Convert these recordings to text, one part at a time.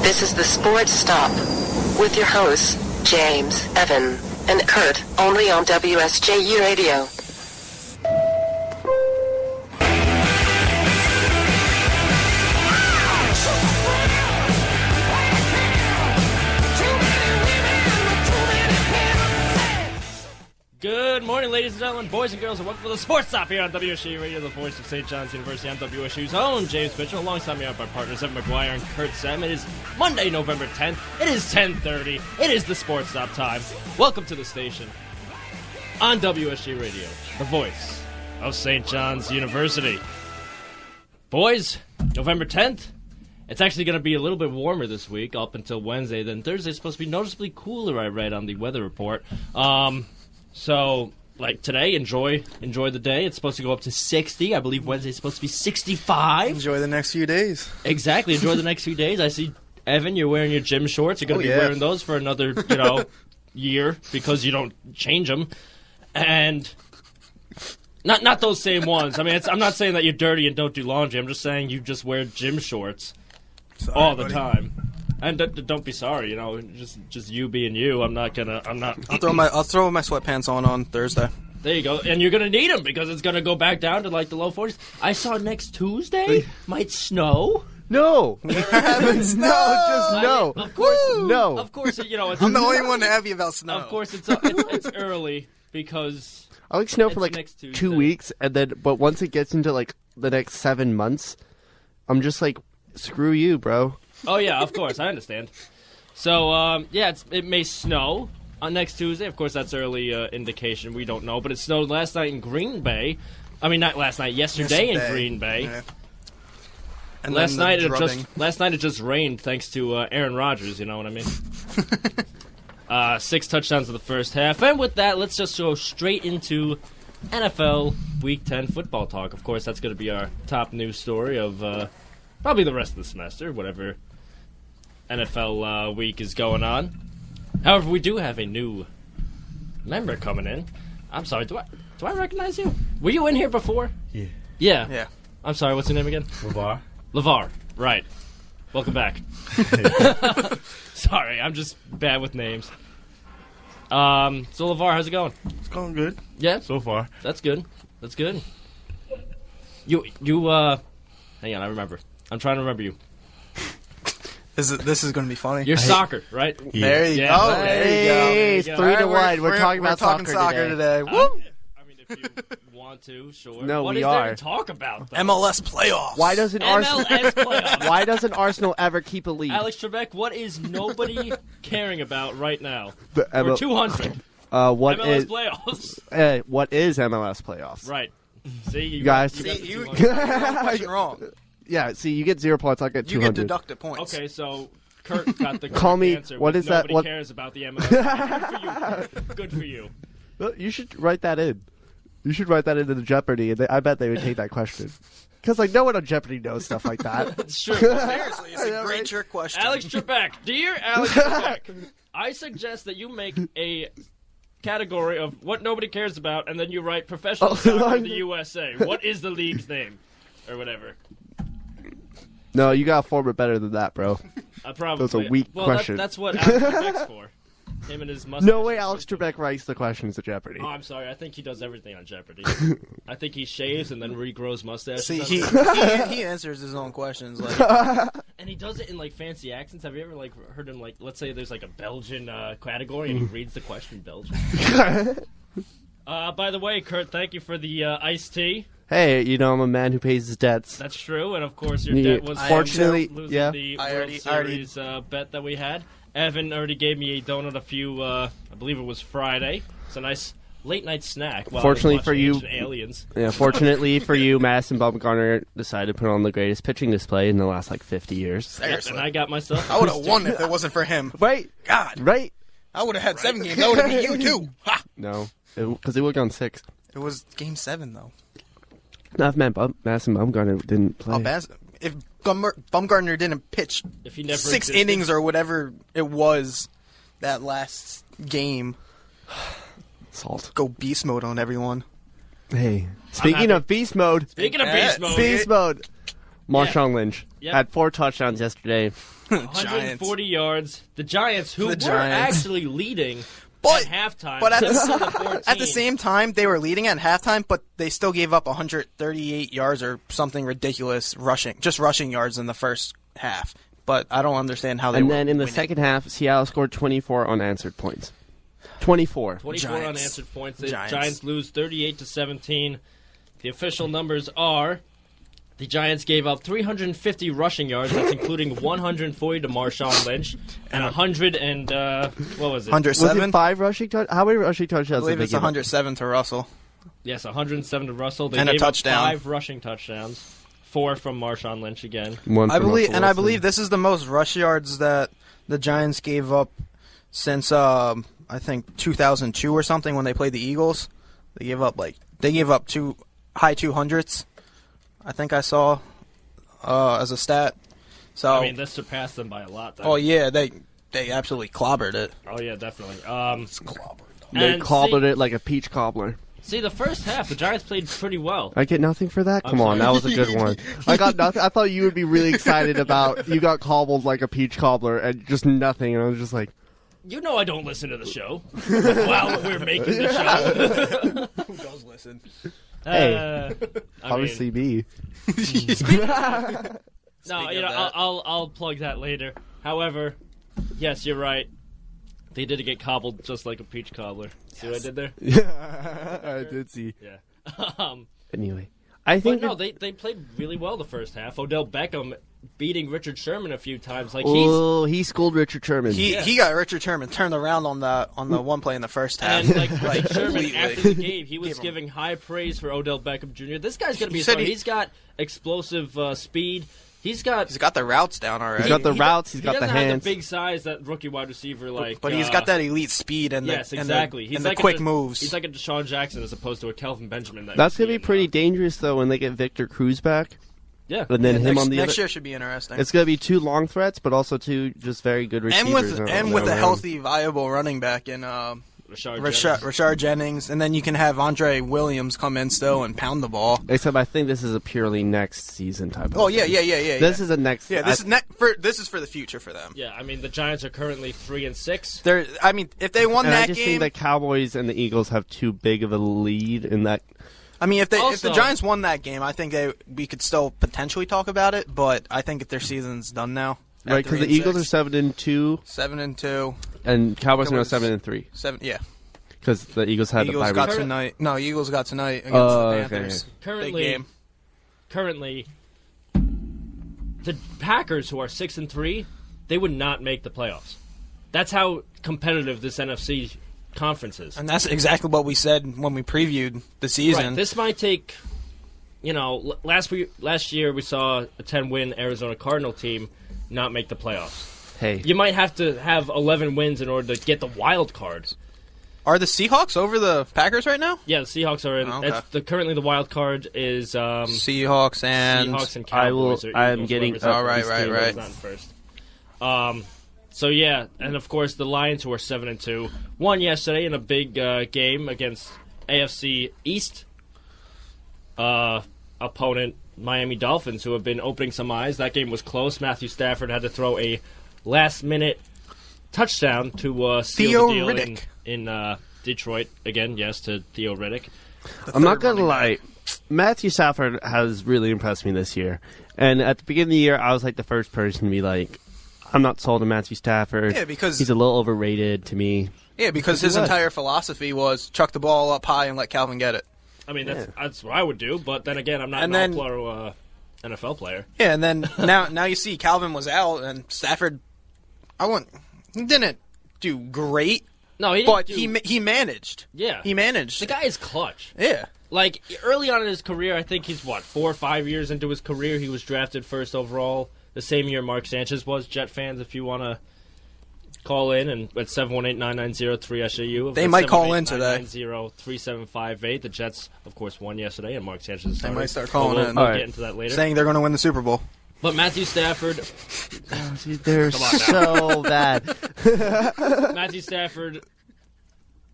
This is the SportsStop with your hosts, James, Evan, and Kurt, only on WSJU Radio. Good morning, ladies and gentlemen, boys and girls, and welcome to the SportsStop here on WSJU Radio, the voice of St. John's University. I'm WSU's own James Mitchell. Alongside me are my partners, Evan McGuire and Kurt Sam. It is Monday, November 10th. It is 10:30. It is the SportsStop time. Welcome to the station on WSJU Radio, the voice of St. John's University. Boys, November 10th. It's actually going to be a little bit warmer this week up until Wednesday. Then Thursday is supposed to be noticeably cooler, I read on the weather report. So, like today, enjoy the day. It's supposed to go up to 60. I believe Wednesday's supposed to be 65. Enjoy the next few days. Exactly. Enjoy the next few days. I see, Evan, you're wearing your gym shorts. You're going to be wearing those for another, year because you don't change them. And not those same ones. I mean, I'm not saying that you're dirty and don't do laundry. I'm just saying you just wear gym shorts all the time. And don't be sorry, just you being you. I'll throw my sweatpants on Thursday. There you go, and you're gonna need them because it's gonna go back down to like the low 40s. I saw next Tuesday might snow. No, just no. Of course, no. Of course, it's, I'm the only one happy about snow. Of course, it's early because I like snow for like 2 weeks, but once it gets into like the next 7 months, I'm just like, screw you, bro. Oh, yeah, of course. I understand. So, it may snow on next Tuesday. Of course, that's early indication. We don't know. But it snowed last night in Green Bay. I mean, not last night. Yesterday in Green Bay. Yeah. And last night it just rained thanks to Aaron Rodgers, you know what I mean? 6 touchdowns in the first half. And with that, let's just go straight into NFL Week 10 football talk. Of course, that's going to be our top news story of probably the rest of the semester, whatever NFL week is going on. However, we do have a new member coming in. I'm sorry, do I recognize you? Were you in here before? Yeah. Yeah. I'm sorry, what's your name again? LeVar, right. Welcome back. Sorry, I'm just bad with names. So LeVar, how's it going? It's going good. Yeah? So far. That's good. You hang on, I remember. I'm trying to remember you. This is going to be funny. You're soccer, right? Yeah. There you go. Hey, it's 3-1. We're talking about soccer today. Woo! I mean, if you want to, sure. No, what we is are. there to talk about, though? MLS playoffs. Why doesn't MLS playoffs? Why doesn't Arsenal ever keep a lead? Alex Trebek, what is nobody caring about right now? We're 200. MLS playoffs. What is MLS playoffs? Right. See, you guys. You got the question wrong. Yeah, see, you get 0 points. I'll get 200. You get deducted points. Okay, so Kurt got the Call me. answer. What is that? Nobody cares about the MLS. Good for you. Well, you should write that in. You should write that into the Jeopardy, and I bet they would take that question. Because no one on Jeopardy knows stuff like that. It's true. Seriously, it's a great trick question. Alex Trebek, dear Alex Trebek, I suggest that you make a category of what nobody cares about, and then you write professional soccer in the USA. What is the league's name? Or whatever. No, you gotta form it better than that, bro. Probably. That's a weak question. That's what Alex Trebek's for. Him and his mustache. No way Alex Trebek writes the questions at Jeopardy. Oh, I'm sorry. I think he does everything on Jeopardy. I think he shaves and then regrows mustaches. See, he answers his own questions. And he does it in, fancy accents. Have you ever, heard him, let's say there's, a Belgian category, and he reads the question Belgian. By the way, Kurt, thank you for the iced tea. Hey, I'm a man who pays his debts. That's true, and of course your debt was fortunately losing the World Series bet that we had. Evan already gave me a donut I believe it was Friday. It's a nice late night snack. Fortunately for you, Aliens. Yeah. Fortunately for you, Madison Bumgarner decided to put on the greatest pitching display in the last 50 years. Seriously, and I got myself. I would have won if it wasn't for him. Right? God, right? I would have had 7 games. That would have been you too. Ha! No, because it would have gone 6. It was Game 7 though. Not if Madison Bumgarner didn't play. If Bumgarner didn't pitch if he never 6 innings or whatever it was that last game, Salt. Go beast mode on everyone. Hey, speaking of beast mode. Speaking of beast mode. Beast mode. Marshawn Lynch Yep. had 4 touchdowns yesterday. 140 yards. The Giants, who The were Giants. actually leading But- at halftime. but at the- 14. At the same time, they were leading at halftime, but they still gave up 138 yards or something ridiculous rushing yards in the first half. But I don't understand how they And were then in the winning. second half, Seattle scored 24 unanswered points. 24. 24 Giants. unanswered points. The Giants. Giants lose 38-17. The official numbers are: the Giants gave up 350 rushing yards. That's including 140 to Marshawn Lynch and 100 and what was it? 107. Was it 5 rushing touchdowns? How many rushing I touchdowns believe did they it's give up? 107 to Russell. Yes, 107 to Russell. They And a gave touchdown. up 5 rushing touchdowns. 4 from Marshawn Lynch again. One I from believe, Russell and I Wilson. believe this is the most rush yards that the Giants gave up since I think 2002 or something when they played the Eagles. They gave up 2 high 200s. I think I saw as a stat. So I mean, this surpassed them by a lot. Though. oh yeah, they absolutely clobbered it. Oh yeah, definitely. They and cobbled it like a peach cobbler. See, the first half, the Giants played pretty well. I get nothing for that? I'm Come on, sorry. that was a good one. I got nothing. I thought you would be really excited about you got cobbled like a peach cobbler and just nothing. And I was just like, You know I don't listen to the show while we're making the show. Who does listen? Hey, I obviously mean, me. no, you of know, that. I'll plug that later. However, yes, you're right. They did get cobbled just like a peach cobbler. See what I did there? Yeah, I did see. Yeah. Anyway, I But think no, they played really well the first half. Odell Beckham beating Richard Sherman a few times. Like he schooled Richard Sherman. He got Richard Sherman turned around on the one play in the first half. and like Richard Sherman completely. after the game, he was Gave him- giving high praise for Odell Beckham Jr. This guy's gonna be a said star. he- He's got explosive speed. He's got the routes down already. He's got the routes. He's he got the doesn't have hands. the big size that rookie wide receiver like. but he's got that elite speed and Yes, the, exactly. and He's the like quick a, moves. He's like a Deshaun Jackson as opposed to a Kelvin Benjamin. That's going gonna to be pretty dangerous though when they get Victor Cruz back, Yeah. and then him next, on the next other. year should be interesting. It's gonna be 2 long threats, but also 2 just very good receivers. and with a healthy, viable running back in Rashard Jennings, and then you can have Andre Williams come in still and pound the ball. Except I think this is a purely next season type. Oh of yeah, thing. yeah. This is a next. Yeah, this is for the future for them. Yeah, I mean the Giants are currently 3-6. I mean, if they won And I that just game, think the Cowboys and the Eagles have too big of a lead in that. I mean, if the Also- Giants won that game, I think we could still potentially talk about it. But I think if their season's done now, at Right, because the 3-6, Eagles are 7-2, 7-2, and Cowboys are now Cowboys- 7-3 7. Yeah, because the Eagles had Eagles the bye got week. tonight. No, Eagles got tonight against Oh, the okay. Panthers. Currently, Big game. currently, the Packers, who are 6-3, they would not make the playoffs. That's how competitive this NFC conference is. And that's exactly what we said when we previewed the season. Right, this might take. You know, last year we saw a 10-win Arizona Cardinal team not make the playoffs. Hey, You might have to have 11 wins in order to get the wild card. Are the Seahawks over the Packers right now? Yeah, the Seahawks are in. Oh, okay. Currently, the wild card is Seahawks and Seahawks and I will- Cowboys. or I am Eagles, getting- whoever's Oh, right, first right, team right. is not in first. So yeah, and of course the Lions, who are 7-2, won yesterday in a big game against AFC East opponent Miami Dolphins, who have been opening some eyes. That game was close. Matthew Stafford had to throw a last-minute touchdown to seal the Theo deal Riddick. in Detroit again. Yes, to Theo Riddick. I'm not third gonna running lie. Matthew Stafford has really impressed me this year, and at the beginning of the year, I was like the first person to be like, "I'm not sold on Matthew Stafford. Yeah, because- he's a little overrated to me." Yeah, because his What? entire philosophy was chuck the ball up high and let Calvin get it. I mean, that's what I would do, but then again, I'm not And an then- all-pro NFL player. Yeah, and then now you see Calvin was out and Stafford. He didn't do great, No, he didn't but do, he managed. yeah. He managed. The guy is clutch. Yeah. Like, early on in his career, I think he's, 4 or 5 years into his career, he was drafted first overall. The same year Mark Sanchez was. Jet fans, if you want to call in, and at 718-990-3SJU. They might call in today. 990-3758. The Jets, of course, won yesterday, and Mark Sanchez started. might start calling We'll in. We'll All right. get into that later. Saying they're going to win the Super Bowl. But Matthew Stafford, They're Come on now. so bad. Matthew Stafford,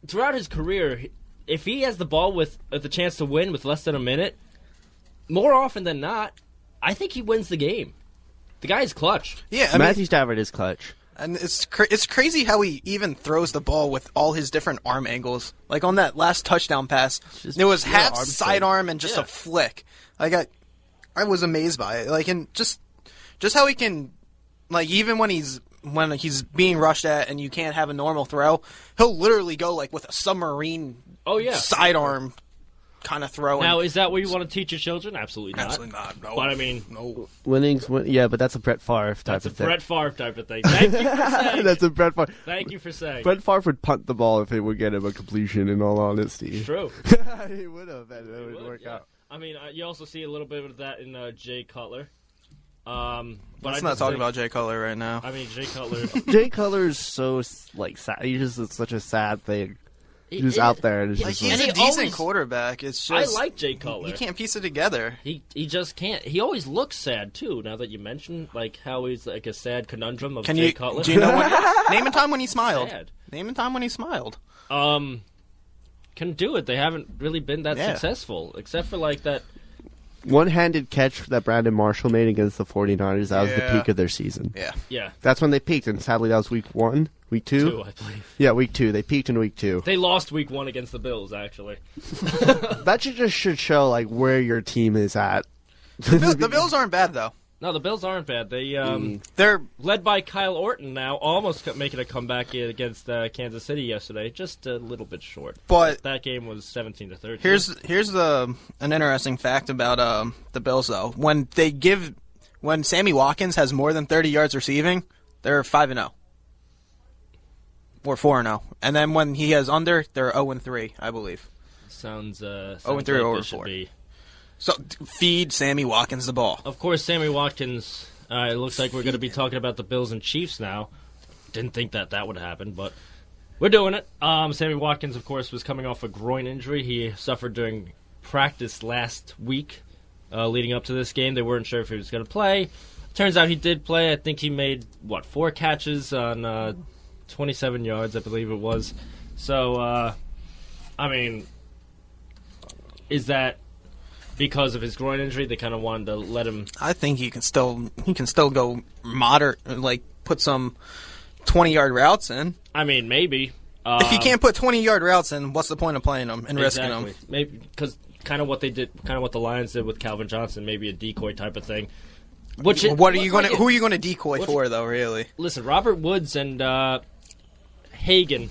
throughout his career, if he has the ball with the chance to win with less than a minute, more often than not, I think he wins the game. The guy is clutch. Yeah, I mean, Matthew Stafford is clutch. and it's crazy how he even throws the ball with all his different arm angles. Like on that last touchdown pass, Just it was pure half arm sidearm and just Yeah. a flick. Like I was amazed by it. Like, and just how he can, like, even when he's being rushed at and you can't have a normal throw, he'll literally go like with a submarine sidearm kind of throw. Now, is that what you want to teach your children? Absolutely not. Absolutely not. No. But I mean, no. Yeah, but that's a Brett Favre type that's a of thing. Brett Favre type of thing. Thank you for saying. That's a Brett Favre. Thank you for saying. Brett Favre would punt the ball if it would get him a completion, in all honesty. True. He would have, and it would work Yeah. out. I mean, you also see a little bit of that in Jay Cutler. But Let's not talk about Jay Cutler right now. I mean, Jay Cutler. Jay Cutler's so, like, sad. It's such a sad thing. He's out there, and it's Like, just he's And a he decent always- quarterback. It's I just like Jay Cutler. he can't piece it together. He just can't. He always looks sad too. Now that you mention like how he's like a sad conundrum of Can Jay you Cutler. do you know when, name a time when he smiled? Sad. Name a time when he smiled. Can do it. They haven't really been that Yeah. successful, except for like that. one-handed catch that Brandon Marshall made against the 49ers. That was the Yeah. peak of their season. Yeah. Yeah, That's when they peaked, and sadly that was week 1? Week 2? 2, I believe. Yeah, week 2. They peaked in week 2. They lost week 1 against the Bills. Actually, That should show, like, where your team is at. The Bills aren't bad though. no, the Bills aren't bad. They They're led by Kyle Orton now, almost making a comeback against Kansas City yesterday. Just a little bit short. but That game was 17-13. here's an interesting fact about the Bills though. When Sammy Watkins has more than 30 yards receiving, they're 5-0. Or 4-0. And then when he has under, they're 0-3, I believe. sounds 0-3 or like it should 0-4. be. So feed Sammy Watkins the ball. Of course, Sammy Watkins. It looks like we're going to be talking about the Bills and Chiefs now. Didn't think that would happen, but we're doing it. Sammy Watkins, of course, was coming off a groin injury. He suffered during practice last week, leading up to this game. They weren't sure if he was going to play. Turns out he did play. I think he made 4 catches on 27 yards, I believe it was. So, I mean, is that because of his groin injury? They kind of wanted to let him. I think he can still go moderate, like put some 20-yard routes in. I mean, maybe. If he can't put 20-yard routes in, what's the point of playing them and risking them? Maybe because kind of what they did, kind of what the Lions did with Calvin Johnson, maybe a decoy type of thing. Who are you going to decoy for though? Really? Listen, Robert Woods and Hagan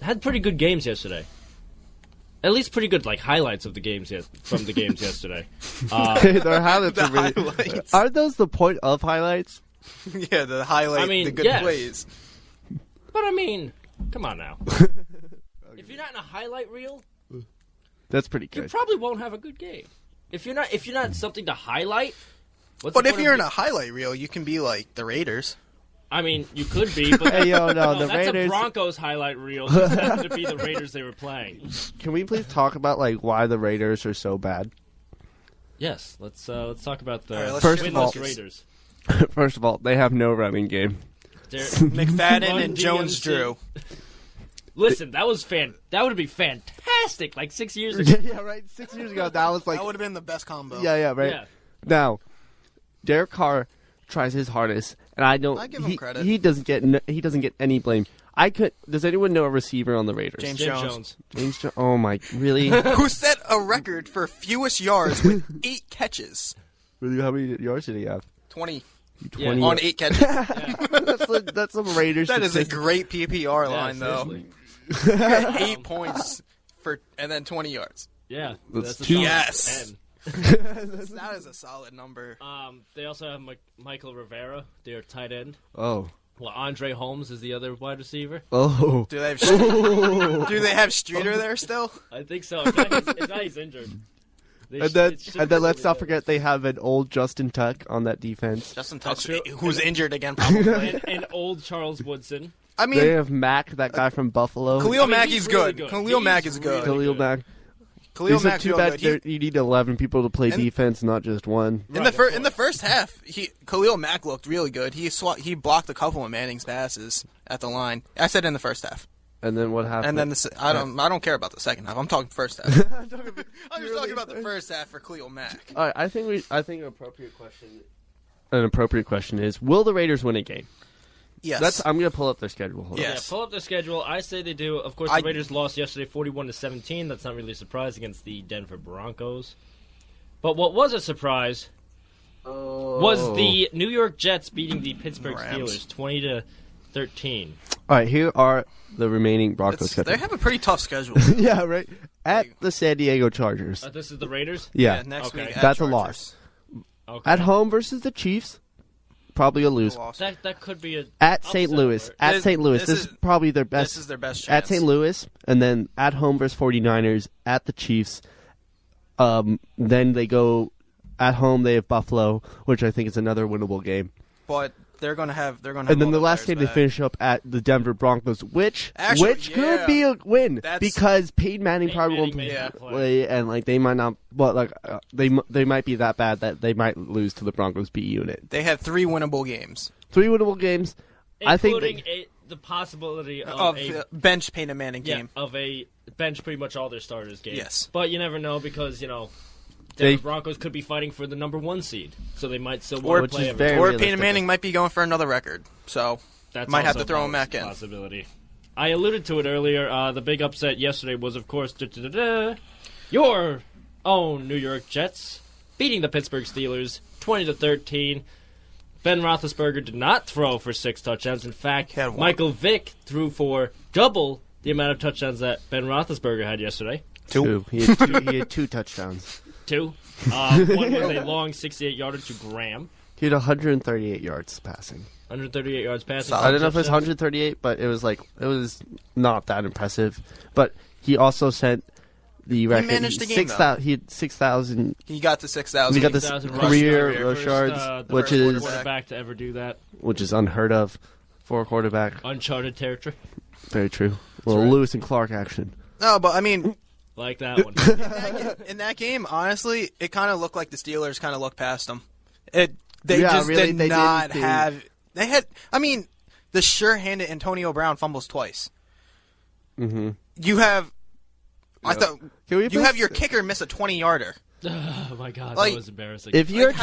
had pretty good games yesterday. At least pretty good highlights of the games from the games yesterday. Their highlights are really. highlights. Aren't those the point of highlights? Yeah, the highlight, I mean, the good yes. plays. But I mean, come on now. If you're not in a highlight reel, That's pretty you good. probably won't have a good game. If you're not something to highlight. But if you're in a highlight reel, you can be like the Raiders. I mean, you could be, but Hey, yo, no, the that's Raiders. a Broncos highlight reel. Just happened to be the Raiders they were playing. Can we please talk about why the Raiders are so bad? Yes, let's talk about the All right, let's First shift of all- winless Raiders. First of all, they have no running game. McFadden Run and Jones DMC. Drew. Listen, that would be fantastic. 6 years ago. Yeah, right. 6 years ago, that was That would have been the best combo. yeah, right. Yeah. Now, Derek Carr tries his hardest, and I give him credit. He doesn't get any blame. Does anyone know a receiver on the Raiders? James James Jones. Jones. James Jones. Oh my, really? Who set a record for fewest yards with 8 catches? Really? How many yards did he have? 20 Yeah. on 8 catches. That's some Raiders. That is a statistic. great PPR Yeah, line, though. seriously. 8 points and then 20 yards. Yeah, That's a two- solid Yes. 10. That is a solid number. They also have Michael Rivera, their tight end. Oh. Well, Andre Holmes is the other wide receiver. Oh. Do they have Streeter there still? I think so. If not, he's injured. And then let's not forget they have an old Justin Tuck on that defense. Justin That's Tuck, true. who's injured again, probably. and old Charles Woodson. I They mean, have Mack, that guy from Buffalo. Khalil mean, Mack he's is really good. good. Khalil He's Mack is good. really Khalil good. Mack. Khalil It's Mack's too real bad good. you need 11 people to play And- defense, not just one. In Right, the in the first half, Khalil Mack looked really good. He blocked a couple of Manning's passes at the line. I said in the first half. And then what happened? And then I don't care about the second half. I'm talking first half. I'm just talking about the first half for Khalil Mack. All right, I think an appropriate question is: will the Raiders win a game? Yes. I'm going to pull up their schedule. Hold on. Yes. Yeah, pull up their schedule. I say they do. Of course, the Raiders lost yesterday 41-17. That's not really a surprise against the Denver Broncos. But what was a surprise was the New York Jets beating the Pittsburgh Steelers 20-13. All right, here are the remaining Broncos schedule. They have a pretty tough schedule. Yeah, right. At the San Diego Chargers. This is the Raiders? Yeah. Next week. That's a loss. Okay. At home versus the Chiefs, probably a lose. That could be a At St. Louis. At St. Louis. This is probably their best. This is their best chance. At St. Louis, and then at home versus 49ers, at the Chiefs. Then they go at home. They have Buffalo, which I think is another winnable game. But they're gonna have. And then the last game they finish up at the Denver Broncos, which could be a win because Peyton Manning probably won't play, and like they might not. But like they might be that bad that they might lose to the Broncos B unit. They have 3 winnable games. 3 winnable games, including the possibility of a bench Peyton Manning game. Of a bench pretty much all their starters game. Yes, but you never know because the Broncos could be fighting for the number 1 seed, so they might still want to play everything. Or Peyton Manning might be going for another record, so that's might have to throw him back in. Possibility. I alluded to it earlier. The big upset yesterday was, of course, your own New York Jets beating the Pittsburgh Steelers 20-13. Ben Roethlisberger did not throw for 6 touchdowns. In fact, Michael Vick threw for double the amount of touchdowns that Ben Roethlisberger had yesterday. 2. He had 2 touchdowns. 2. One was a long 68-yarder to Graham. He had 138 yards passing. 138 yards passing. I don't know if it was 138, but it was not that impressive. But he also sent the record. He managed the game, though. He had 6,000. He got to 6,000. He got the career rush yards, which is quarterback to ever do that. Which is unheard of for a quarterback. Uncharted territory. Very true. Well, Lewis and Clark action. No, but I mean. Like that one. In that game, honestly, it kind of looked like the Steelers kind of looked past them. They did not have. They had. I mean, the sure-handed Antonio Brown fumbles twice. Mm-hmm. You have. I thought you have your kicker miss a 20-yarder. Oh my God, that was embarrassing. If you're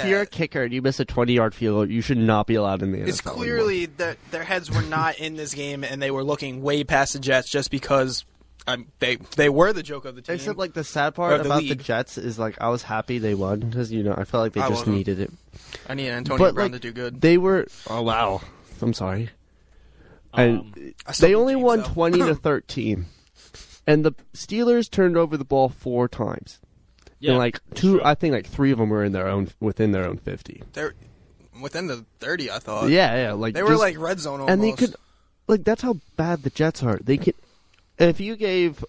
you're a kicker and you miss a 20-yard field goal, you should not be allowed in the NFL. It's clearly that their heads were not in this game, and they were looking way past the Jets just because. They were the joke of the team. Except, like, the sad part about the Jets is, like, I was happy they won because, I felt like they just needed it. I need Antonio Brown to do good. They were... Oh, wow. I'm sorry. And they only won 20-13. And the Steelers turned over the ball 4 times. Yeah, and, like, I think, like, 3 of them were within their own 50. They're within the 30, I thought. Yeah. Like, they were, like, red zone almost. And they could... Like, that's how bad the Jets are. They could... If you gave,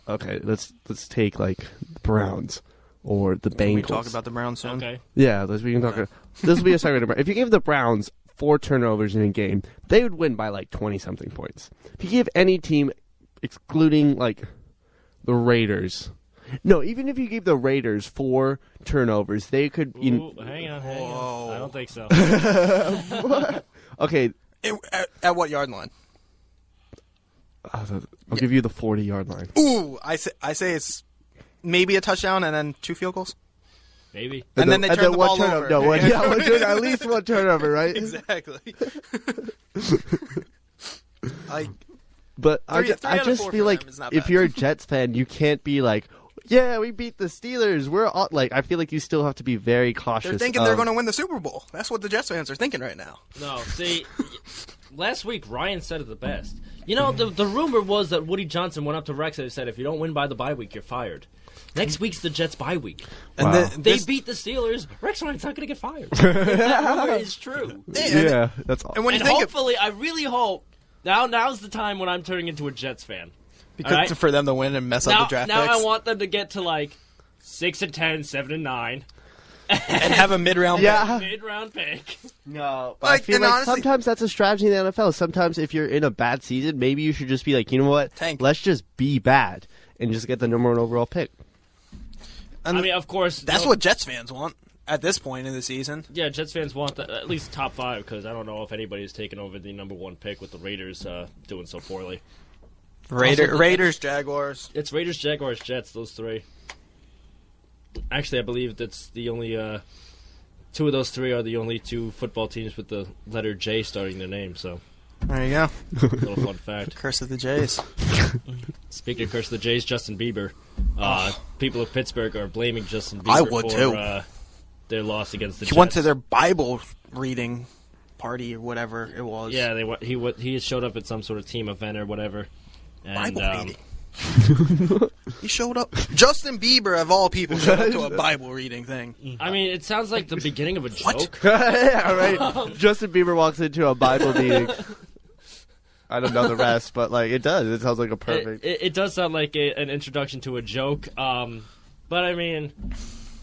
okay, let's take like the Browns or the Bengals. Can we talk about the Browns soon? Okay. Yeah, we can talk. This will be a segment. If you gave the Browns 4 turnovers in a game, they would win by like 20-something points. If you give any team, excluding like the Raiders, no, even if you gave the Raiders 4 turnovers, they could. Hang on. I don't think so. Okay. At what yard line? I'll give you the 40-yard line. Ooh, I say it's maybe a touchdown and then 2 field goals. Maybe. And then they turn the ball over. No, at least 1 turnover, right? Exactly. But I just feel like if you're a Jets fan, you can't be like, yeah, we beat the Steelers. We're all, like, I feel like you still have to be very cautious. They're thinking they're going to win the Super Bowl. That's what the Jets fans are thinking right now. No, see, last week Ryan said it the best. The rumor was that Woody Johnson went up to Rex and said, if you don't win by the bye week, you're fired. Next week's the Jets' bye week. Wow. And they beat the Steelers. Rex Ryan's not going to get fired. That rumor is true. Yeah, that's all. And hopefully, I really hope, now's the time when I'm turning into a Jets fan. Because for them to win and mess up the draft picks. Now I want them to get to like 6-10, 7-9. And have a mid-round pick. Mid-round pick. No, but I feel like honestly, sometimes that's a strategy in the NFL. Sometimes if you're in a bad season, maybe you should just be like, you know what? Let's just be bad and just get the number 1 overall pick. And I mean, of course. That's what Jets fans want at this point in the season. Yeah, Jets fans want at least top 5 because I don't know if anybody's taken over the number 1 pick with the Raiders doing so poorly. Raiders, Jaguars. It's Raiders, Jaguars, Jets. Those three. Actually, I believe that's the only. Two of those three are the only two football teams with the letter J starting their name. So There you go. little fun fact. Curse of the Jays. Speaking of curse of the Jays, Justin Bieber. People of Pittsburgh are blaming Justin Bieber I would for too. Their loss against the He Jets. went to their Bible reading party or whatever it was. Yeah, he showed up at some sort of team event or whatever. And, Bible reading. He showed up. Justin Bieber, of all people, showed up to a Bible reading thing. I mean, it sounds like the beginning of a What? joke. Yeah, right. Justin Bieber walks into a Bible meeting. I don't know the rest, but like it does. It sounds like a perfect. It does sound like an introduction to a joke. But I mean,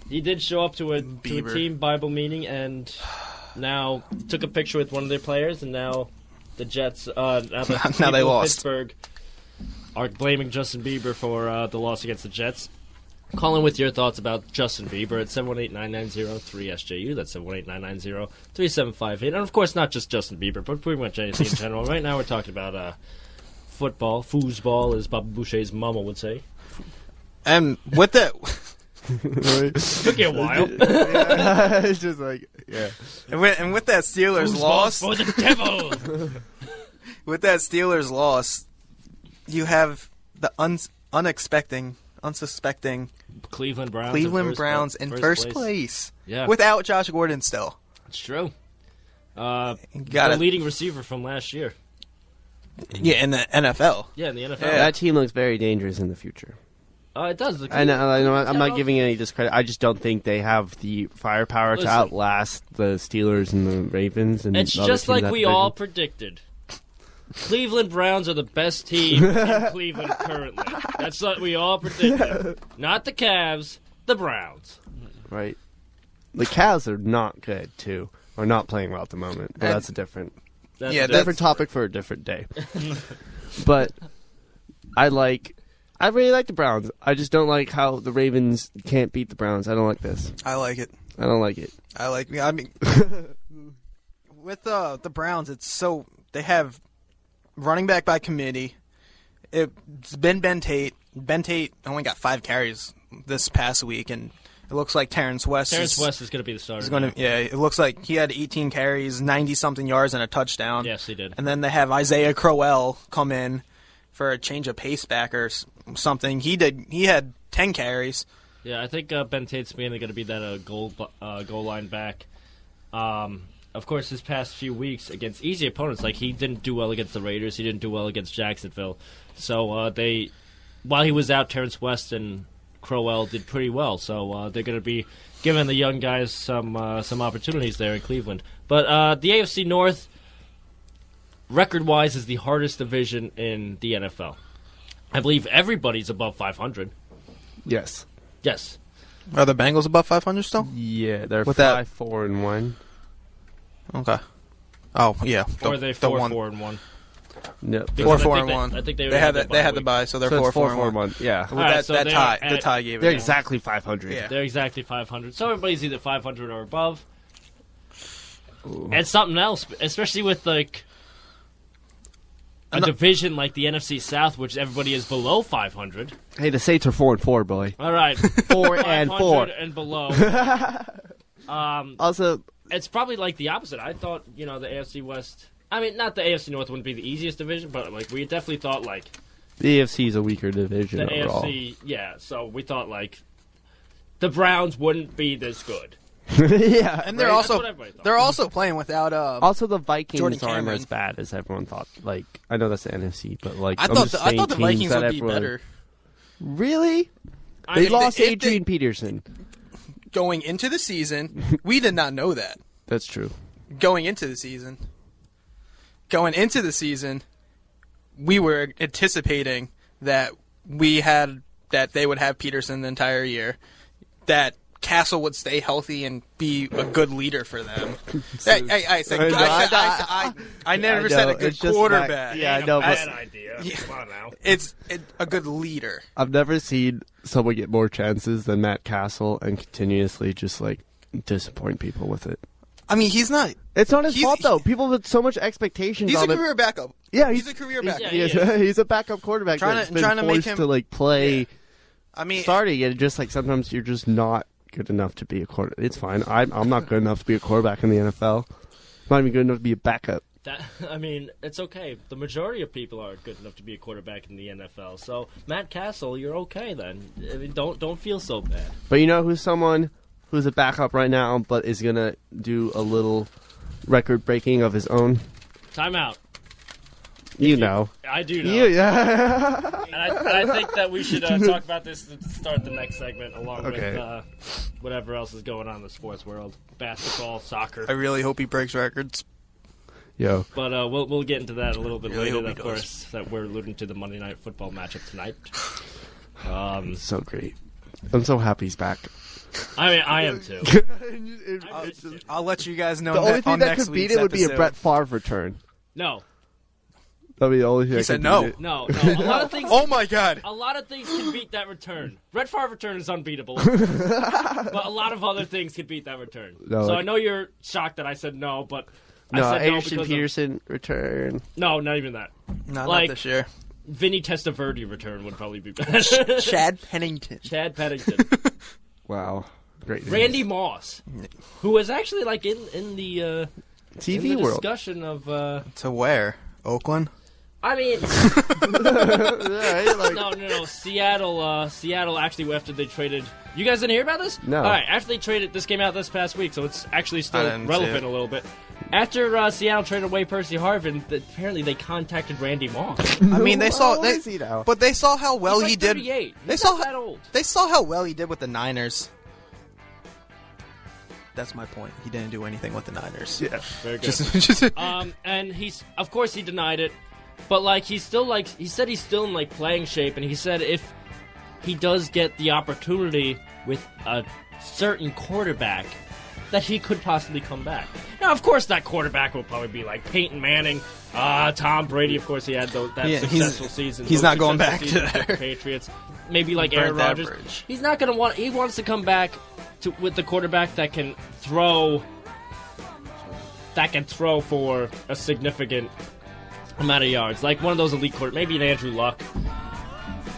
he did show up to a team Bible meeting and now took a picture with one of their players, and now the Jets, now they lost. Pittsburgh are blaming Justin Bieber for the loss against the Jets. Call in with your thoughts about Justin Bieber at 718-990-3SJU. That's 718-990-3758. And, of course, not just Justin Bieber, but pretty much anything in general. Right now we're talking about football, foosball, as Baba Boucher's mama would say. And with that... Took you a while. Yeah, it's just like, yeah. And with that Steelers Foosball loss... for the devil! With that Steelers loss, you have the unsuspecting Cleveland Browns in first place. Yeah. Without Josh Gordon still. It's true. Got The it. leading receiver from last year. Yeah, in the NFL. Yeah, in the NFL. That team looks very dangerous in the future. It does. I know. I'm not giving any discredit. I just don't think they have the firepower to outlast the Steelers and the Ravens. And It's the other just teams in like that we division. all predicted. Cleveland Browns are the best team in Cleveland currently. That's what we all predicted. Not the Cavs, the Browns. Right. The Cavs are not good too, or not playing well at the moment. But that's a different That's topic for a different day. But I really like the Browns. I just don't like how the Ravens can't beat the Browns. I don't like this. I like it. I don't like it. I mean, with the Browns, it's so they have running back by committee. It's been Ben Tate. Ben Tate only got 5 carries this past week, and it looks like Terrence West is going to be the starter. It looks like he had 18 carries, 90-something yards, and a touchdown. Yes, he did. And then they have Isaiah Crowell come in for a change of pace back or something. He had 10 carries. Yeah, I think Ben Tate's mainly going to be that goal line back. Of course, his past few weeks against easy opponents, like he didn't do well against the Raiders, he didn't do well against Jacksonville. So while he was out, Terrence West and Crowell did pretty well. So they're going to be giving the young guys some opportunities there in Cleveland. But the AFC North, record-wise, is the hardest division in the NFL. I believe everybody's above 500. Yes. Yes. Are the Bengals above 500 still? Yeah, they're With that- 5-4-1. Okay. Oh yeah. Or are they 4-4-1? No, Because 4-4-1. I think they had that they had the week. bye, so they're so 4-4-1. 4-4-1. Yeah, With Alright, so that they tie, are the at- tie gave it. they're away. exactly 500. Yeah. They're exactly 500. So everybody's either 500 or above. And something else, especially with like a division like the NFC South, which everybody is below 500. Hey, the Saints are 4-4, boy. All right, 4 and 4. and below. Also, It's probably like the opposite. I thought the AFC West. I mean, not the AFC North wouldn't be the easiest division, but like we definitely thought like the AFC is a weaker division the overall. AFC. Yeah, so we thought like the Browns wouldn't be this good. Yeah, And they're Right? also That's what everybody thought. they're also playing without also the Vikings Jordan aren't Cameron. as bad as everyone thought. Like, I know that's the NFC, but like I I'm thought just I saying thought the teams Vikings that would be everyone- better Really? I They mean, lost if they- Adrian Peterson. going into the season. We did not know that. That's true. Going into the season, we were anticipating that they would have Peterson the entire year, that Castle would stay healthy and be a good leader for them. I never said a good it's just quarterback. Yeah, I know. bad But idea. Come on now. It's a good leader. I've never seen someone get more chances than Matt Castle and continuously just like disappoint people with it. I mean, he's not. It's not his He's- fault though. People with so much expectations He's a on it. career backup. Yeah, He's a career backup. Yeah, He he is, is. he's a backup quarterback that's been trying to make forced him to like play Yeah. I mean, starting, and just like sometimes you're just not good enough to be a quarterback. It's fine. I'm not good enough to be a quarterback in the NFL. I'm not even good enough to be a backup. I mean, it's okay. The majority of people aren't good enough to be a quarterback in the NFL. So, Matt Castle, you're okay then. I mean, don't feel so bad. But you know who's someone who's a backup right now, but is gonna do a little record breaking of his own? Timeout. You know. I do know. Yeah. And I think that we should talk about this to start the next segment, along Okay. with whatever else is going on in the sports world. Basketball, soccer. I really hope he breaks records. Yo. But we'll get into that a little bit Really later, hope he of does. course, that we're alluding to the Monday Night Football matchup tonight. So great. I'm so happy he's back. I mean, I am too. I'll let you guys know The only thing on that next could beat week's it would be a episode. Brett Favre return. No. That'd be the only thing. He that said could no. beat it. No. A lot of things. Oh my God! A lot of things can beat that return. Brett Favre return is unbeatable, but a lot of other things can beat that return. No, so like- I know you're shocked that I said no, but I No, said no Anderson because Peterson return. no, not even that. Not Like- this year. Vinny Testaverde return would probably be better. Chad Pennington. Chad Pennington, Wow, great. names. Randy Moss, who was actually like in the TV in the world. discussion of. To where? Oakland. I mean, Yeah, like- no. Seattle actually after they traded. You guys didn't hear about this? No. All right, after they traded, this came out this past week, so it's actually I still didn't see relevant it. a little bit. After Seattle traded away Percy Harvin, apparently they contacted Randy Moss. I mean, they saw. How old is he now? But they saw how well He's like he did. 38. They He's saw not that old. They saw how well he did with the Niners. That's my point. He didn't do anything with the Niners. Yeah. Very good. Just And of course he denied it, but like he said he's still in like playing shape, and he said if he does get the opportunity with a certain quarterback, that he could possibly come back. Now, of course, that quarterback will probably be like Peyton Manning, Tom Brady. Of course, he had that Yeah, successful season. he's those not going successful back to seasons with there. the Patriots. Maybe like He Aaron burned that Rodgers. bridge. He's not going to want. He wants to come back with the quarterback that can throw. That can throw for a significant amount of yards, like one of those elite quarterbacks, maybe an Andrew Luck.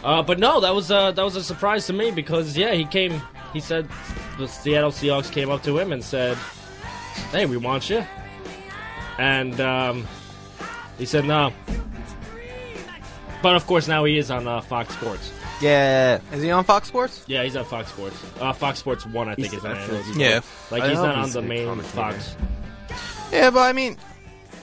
But no, that was a surprise to me because yeah, he said the Seattle Seahawks came up to him and said, "Hey, we want you," and he said no. But of course, now he is on Fox Sports. Yeah. is he on Fox Sports? Yeah, he's on Fox Sports. Fox Sports 1, I think, He's is the name. actually- Yeah. Like I he's hope not on he's the a main commentator. Fox. Yeah, but I mean,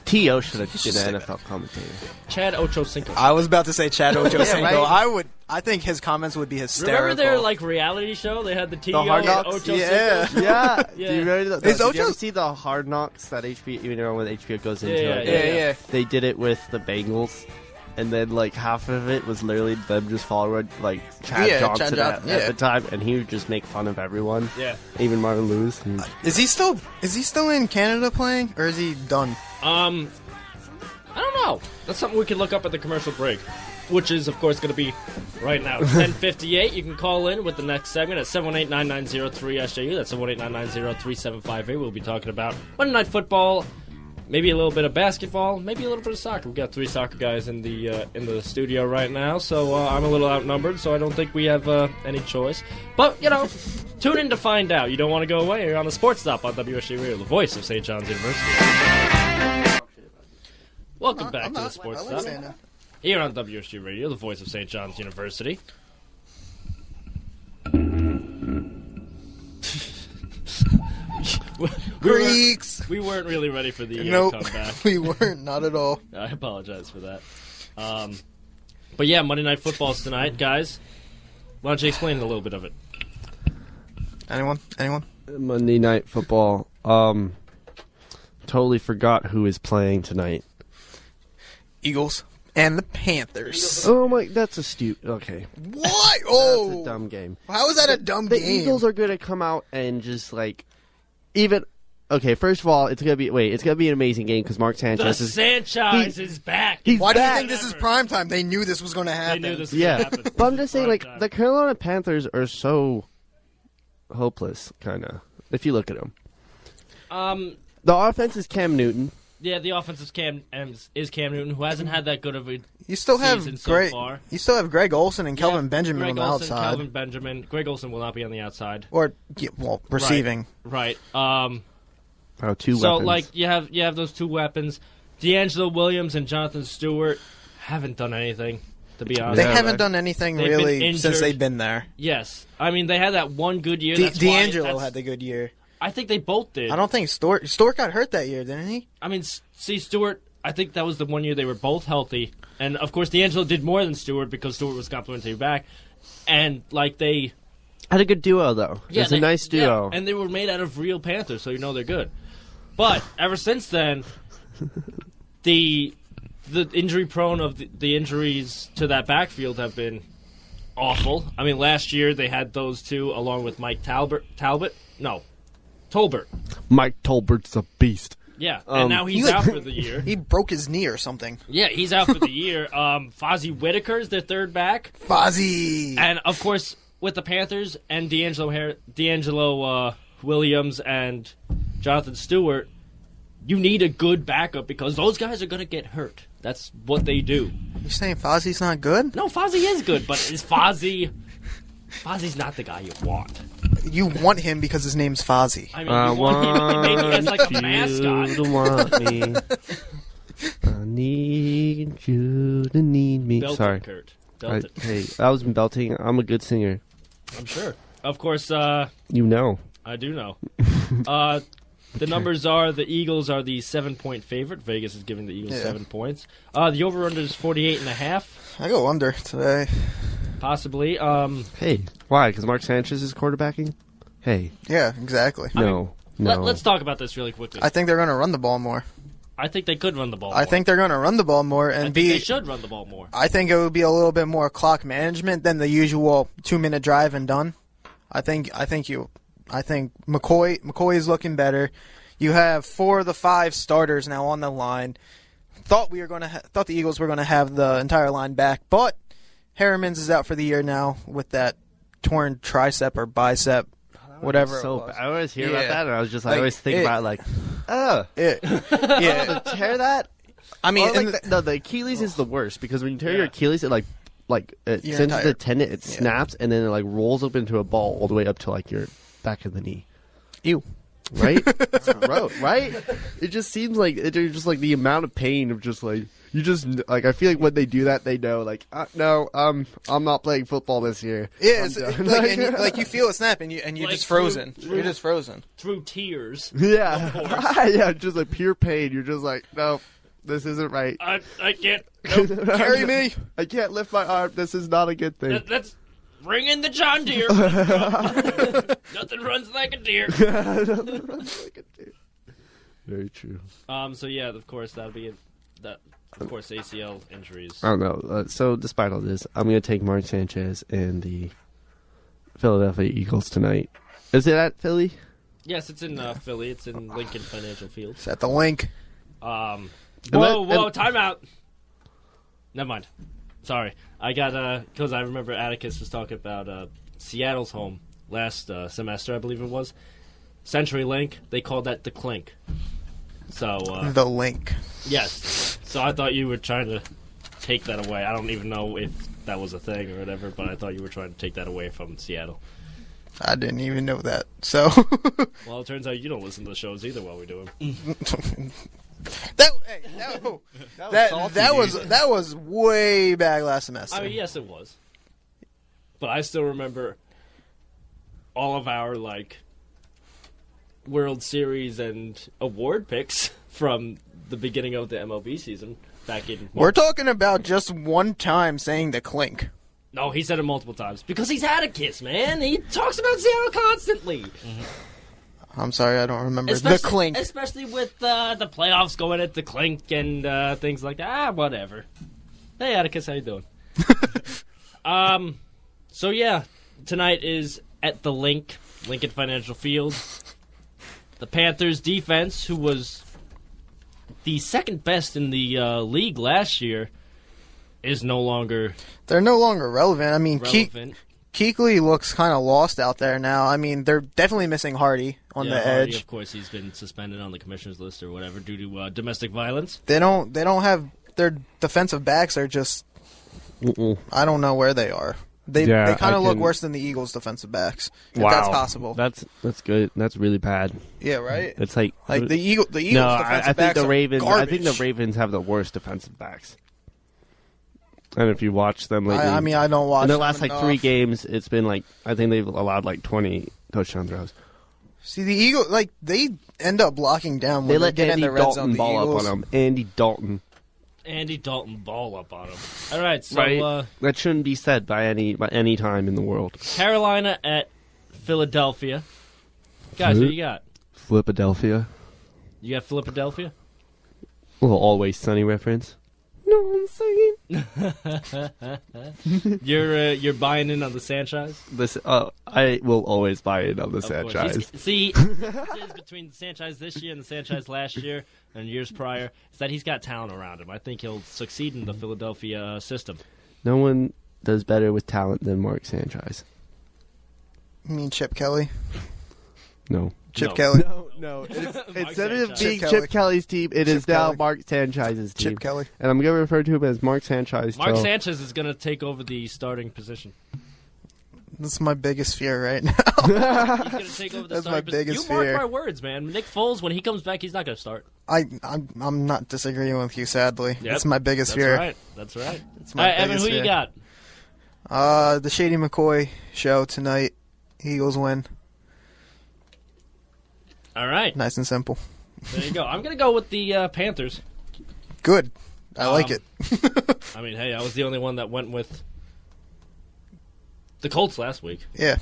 T.O. should have He's been just an a- NFL commentator. Chad Ochocinco. I was about to say Chad Ochocinco. right? I think his comments would be hysterical. Remember their like reality show? They had the T.O. Hard and Knocks? Ochocinco. Yeah. Yeah. Yeah. Do you remember Is did you Ocho- ever see the Hard Knocks that HBO, you know, when HBO goes into Yeah, it? Yeah. They did it with the Bengals, and then like half of it was literally them just following like Chad Yeah, Johnson, Chad Johnson, at yeah. the time, and he would just make fun of everyone, Yeah. even Martin Lewis. And Is he still in Canada playing, or is he done? I don't know. That's something we can look up at the commercial break, which is, of course, going to be right now. 10:58. You can call in with the next segment at 718-990-3SJU. That's 718-990-3758. We'll be talking about Monday Night Football, maybe a little bit of basketball, maybe a little bit of soccer. We've got 3 soccer guys in the studio right now, so I'm a little outnumbered, so I don't think we have any choice. But, you know, tune in to find out. You don't want to go away. You're on the SportsStop on WSJU Radio, the voice of St. John's University. Welcome back to the Sports Stop. Here on WSJU Radio, the voice of St. John's University. Greeks. We weren't really ready for the Nope, comeback. we weren't. Not at all. I apologize for that. But yeah, Monday Night Football's tonight, guys. Why don't you explain a little bit of it? Anyone? Monday Night Football. Totally forgot who is playing tonight. Eagles and the Panthers. Oh my, that's a stupid. Okay, What? Oh, that's a dumb game. how is that a dumb The game? Eagles are going to come out and just like even. Okay, first of all, it's gonna be an amazing game because Mark The Sanchez is. Sanchez is back. he's Why do you back. think this is prime time? They knew this was going to They happen. knew this was Yeah, going to happen. but I'm just saying, like Prime the time. Carolina Panthers are so hopeless, kind of. If you look at them, the offense is Cam Newton. Yeah, the offense is Cam Newton, who hasn't had that good of a You still have season so far. You still have Greg Olsen and Kelvin Benjamin Greg on the Olsen, outside. Kelvin Benjamin. Greg Olsen will not be on the outside. Or receiving. Right. Two so weapons. you have those two weapons. D'Angelo Williams and Jonathan Stewart haven't done anything, to be honest. They haven't done anything They've really been since they've been there. Yes. I mean, they had that one good year. D'Angelo had the good year. I think they both did. I don't think Stewart got hurt that year, didn't he? I mean, see, Stewart, I think that was the one year they were both healthy. And, of course, D'Angelo did more than Stewart because Stewart was complimentary back. And, they had a good duo, though. It's a nice duo. Yeah, and they were made out of real Panthers, so you know they're good. But ever since then, the injury prone of the injuries to that backfield have been awful. I mean, last year they had those two along with Mike Tolbert. Mike Tolbert's a beast. Yeah, and now he's out for the year. He broke his knee or something. Yeah, he's out for the year. Fozzie Whitaker is their third back. Fozzie! And, of course, with the Panthers and D'Angelo Williams and Jonathan Stewart, you need a good backup because those guys are going to get hurt. That's what they do. You're saying Fozzie's not good? No, Fozzie is good, but is Fozzie's not the guy you want. You want him because his name's Fozzie. I mean, you want him maybe as like a mascot. You to want me. I need you to need me. Belted, Sorry. Kurt. Belted. Hey, I was belting. I'm a good singer. I'm sure. Of course, you know. I do know. The numbers are the Eagles are the 7-point favorite. Vegas is giving the Eagles 7 points. The over-under is 48.5. I go under today. Possibly. Hey, why? Because Mark Sanchez is quarterbacking? Hey. Yeah, exactly. No. Let's talk about this really quickly. I think they're going to run the ball more. I think they could run the ball more. I think they're going to run the ball more. And I think they should run the ball more. I think it would be a little bit more clock management than the usual 2-minute drive and done. I think McCoy is looking better. You have 4 of the 5 starters now on the line. Thought the Eagles were going to have the entire line back, but Harriman's is out for the year now with that torn tricep or bicep, whatever. I always hear about that, and I always think about yeah, to tear that. I mean, the Achilles is the worst because when you tear your Achilles, it it sends the tendon, it snaps, and then it rolls up into a ball all the way up to your back of the knee. Ew. Right? Right? It just seems like the amount of pain of I feel like when they do that, they know no, I'm not playing football this year. Yeah, you feel it snap and you're just frozen. You're just frozen through tears. Yeah, yeah, just pure pain. You're just no, this isn't right. I can't. Nope. Carry me. I can't lift my arm. This is not a good thing. That's bring in the John Deere. Nothing runs like a deer. Very true. So yeah, of course that'll be that. Of course, ACL injuries. I don't know. So despite all this, I'm going to take Mark Sanchez and the Philadelphia Eagles tonight. Is it at Philly? Yes, it's in Philly. It's in Lincoln Financial Field. It's at the link. Whoa, timeout. Never mind. Sorry. I got, because I remember Atticus was talking about Seattle's home last semester, I believe it was. CenturyLink, they called that the Clink. So the link. Yes. So I thought you were trying to take that away. I don't even know if that was a thing or whatever, but I thought you were trying to take that away from Seattle. I didn't even know that. So well, it turns out you don't listen to the shows either while we do them. That was way back last semester. I mean, yes, it was. But I still remember all of our World Series and award picks from the beginning of the MLB season back in March. We're talking about just one time saying the Clink. No, he said it multiple times because he's Atticus, man. He talks about Seattle constantly. Mm-hmm. I'm sorry, I don't remember the Clink. Especially with the playoffs going at the Clink and things like that. Whatever. Hey, Atticus, how you doing? So yeah, tonight is at the Lincoln Financial Field. The Panthers defense, who was the second best in the league last year, is no longer. They're no longer relevant. I mean, relevant. Kuechly looks kind of lost out there now. I mean, they're definitely missing Hardy on the Hardy, edge. of course, he's been suspended on the commissioner's list or whatever due to domestic violence. They don't have their defensive backs are just. I don't know where they are. They kind of look worse than the Eagles' defensive backs. If that's possible. That's good. That's really bad. Yeah, right. It's like the Eagles. No, defensive I think backs the Ravens. Are I think the Ravens have the worst defensive backs. And if you watch them lately, I mean, I don't watch. In the them last enough. 3 games, it's been like I think they've allowed like 20 touchdown throws. See, the Eagles they end up blocking down when They let get Andy in the red Dalton zone. The ball Eagles. up on them. Andy Dalton. Ball up on him. All right, so Right? That shouldn't be said by any time in the world. Carolina at Philadelphia. Guys, who you got? Philadelphia. You got Philadelphia? A little Always Sunny reference. No, I'm saying. You're buying in on the Sanchez? Listen, I will always buy it on the Of course. franchise. See, the difference between the Sanchez this year and the Sanchez last year and years prior is that he's got talent around him. I think he'll succeed in the Philadelphia system. No one does better with talent than Mark Sanchez. You mean Chip Kelly? No. Chip No. Kelly. No. Mark Instead of Sanchez. being Chip Chip Kelly's team, it is Chip now Kelly. Mark Sanchez's team. Chip Kelly. And I'm going to refer to him as Mark Sanchez. Mark till- Sanchez is going to take over the starting position. That's my biggest fear right now. He's going to take over the That's my starting position. biggest You mark fear. my words, man. Nick Foles, when he comes back, he's not going to start. I'm not disagreeing with you. Sadly, Yep. that's my biggest That's fear. right. That's right. It's All my right, Evan, biggest who you fear. got? The Shady McCoy show tonight. Eagles win. All right. Nice and simple. There you go. I'm going to go with the Panthers. Good. I like it. I mean, hey, I was the only one that went with the Colts last week. Yeah.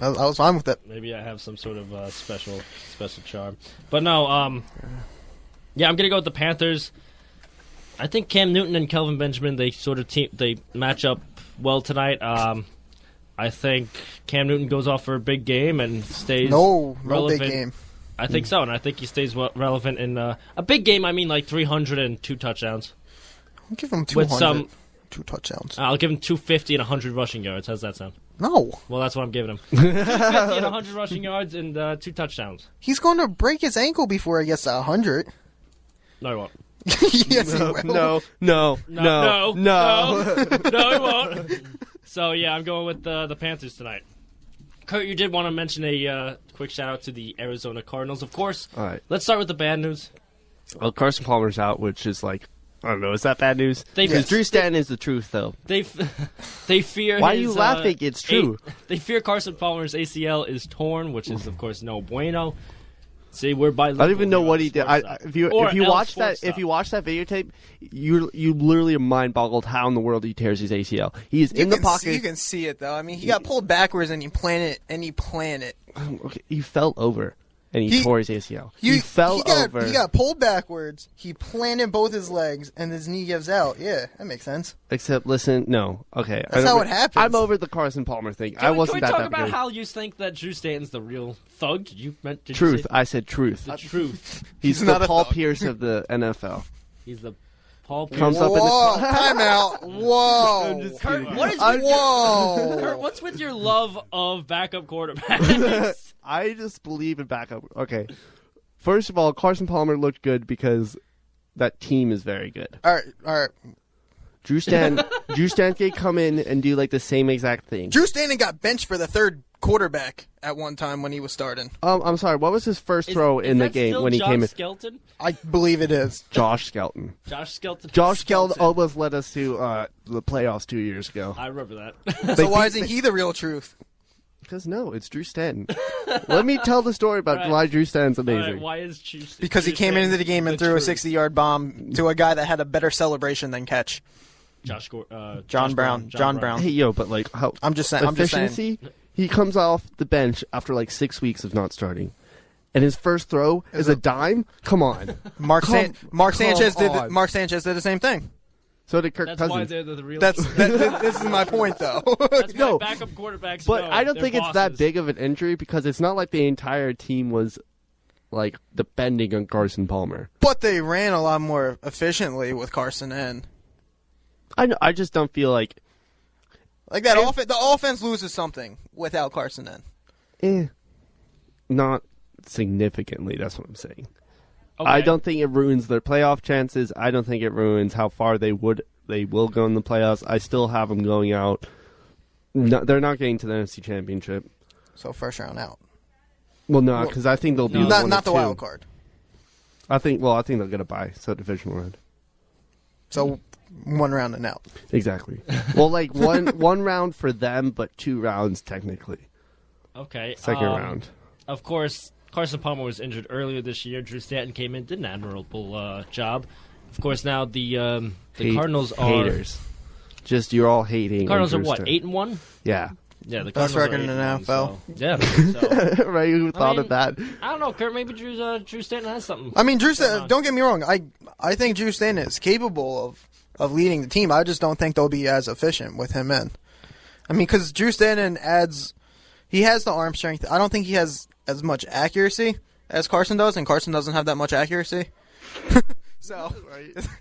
I was fine with it. Maybe I have some sort of special charm. But no, yeah, I'm going to go with the Panthers. I think Cam Newton and Kelvin Benjamin, they sort of they match up well tonight. I think Cam Newton goes off for a big game and stays No relevant. big game. I think so, and I think he stays relevant in a big game. I mean, like 302 touchdowns. I'll give him With 200. some- 2 touchdowns. I'll give him 250 and 100 rushing yards. How's that sound? No. Well, that's what I'm giving him. 250 and 100 rushing yards and 2 touchdowns. He's going to break his ankle before he gets to 100. No, he won't. Yes, he will. No, he won't. So, yeah, I'm going with the Panthers tonight. Kurt, you did want to mention a quick shout-out to the Arizona Cardinals, of course. All right. Let's start with the bad news. Well, Carson Palmer's out, which is like, I don't know, is that bad news? They- Because Drew Stanton is the truth, though. They fear Why are his, you laughing? It's true. They fear Carson Palmer's ACL is torn, which is, of course, no bueno. See, we're by. I don't even know what he did. If you watch that SportsStop. videotape, you literally are mind boggled how in the world he tears his ACL. He is in the pocket. You can see it though. I mean, he got pulled backwards and he planted it. Okay, he fell over and he tore his ACL. He fell over. He got pulled backwards. He planted both his legs and his knee gives out. Yeah, that makes sense. Except, listen, no. Okay, That's how it happens. I'm over the Carson Palmer thing. Can we that talk bad about good. how you think that Drew Stanton's the real thug? Did you Truth. say I said truth. the truth? He's not the a Paul thug. Pierce of the NFL. He's the Paul Pierce. Comes up in the Whoa! Time out. Whoa! just Kurt, kidding. what is Whoa! Kurt, what's with your love of backup quarterbacks? I just believe in backup. Okay. First of all, Carson Palmer looked good because that team is very good. All right. Drew Stanton can come in and do like the same exact thing. Drew Stanton got benched for the third quarterback at one time when he was starting. I'm sorry. What was his first throw in the game when he came in? Skelton? I believe it is. Josh Skelton. Josh Skelton. Josh Skelton almost led us to the playoffs 2 years ago. I remember that. So why isn't he the real truth? Because no, it's Drew Stanton. Let me tell the story about Right. why Drew Stanton's All right, amazing. why is Because he Drew came Stanton into the game and threw a truth? 60-yard bomb to a guy that had a better celebration than catch. John Brown. Hey, yo, but like how I'm just saying. efficiency? He comes off the bench after like 6 weeks of not starting, and his first throw is a dime. Come on. Mark Sanchez did. on. Mark Sanchez did the same thing. So did Kirk That's Cousins. why they're the real. This is my point, though. That's No. why backup quarterbacks. But know I don't they're think it's that bosses. big of an injury because it's not like the entire team was like depending on Carson Palmer. But they ran a lot more efficiently with Carson in. I just don't feel like Like that the offense loses something without Carson then. Not significantly, that's what I'm saying. Okay. I don't think it ruins their playoff chances. I don't think it ruins how far they will go in the playoffs. I still have them going out. No, they're not getting to the NFC Championship. So first round out. Well, no, because I think they'll be not the wild card. I think they'll get a bye, so divisional round. So 1 round and out. Exactly. Well, like one round for them, but 2 rounds technically. Okay. Second round. Of course, Carson Palmer was injured earlier this year. Drew Stanton came in, did an admirable job. Of course, now the Cardinals are haters. Just you're all hating. Cardinals are what, 8-1? Yeah. Yeah, the Best Cardinals record are in the 8-1, NFL. So, yeah. So, Right? Who thought of that? I don't know, Kurt. Maybe Drew Stanton has something. I mean, Drew Stanton, don't get me wrong. I think Drew Stanton is capable of leading the team. I just don't think they'll be as efficient with him in. I mean, because Drew Stanton he has the arm strength. I don't think he has as much accuracy as Carson does, and Carson doesn't have that much accuracy. So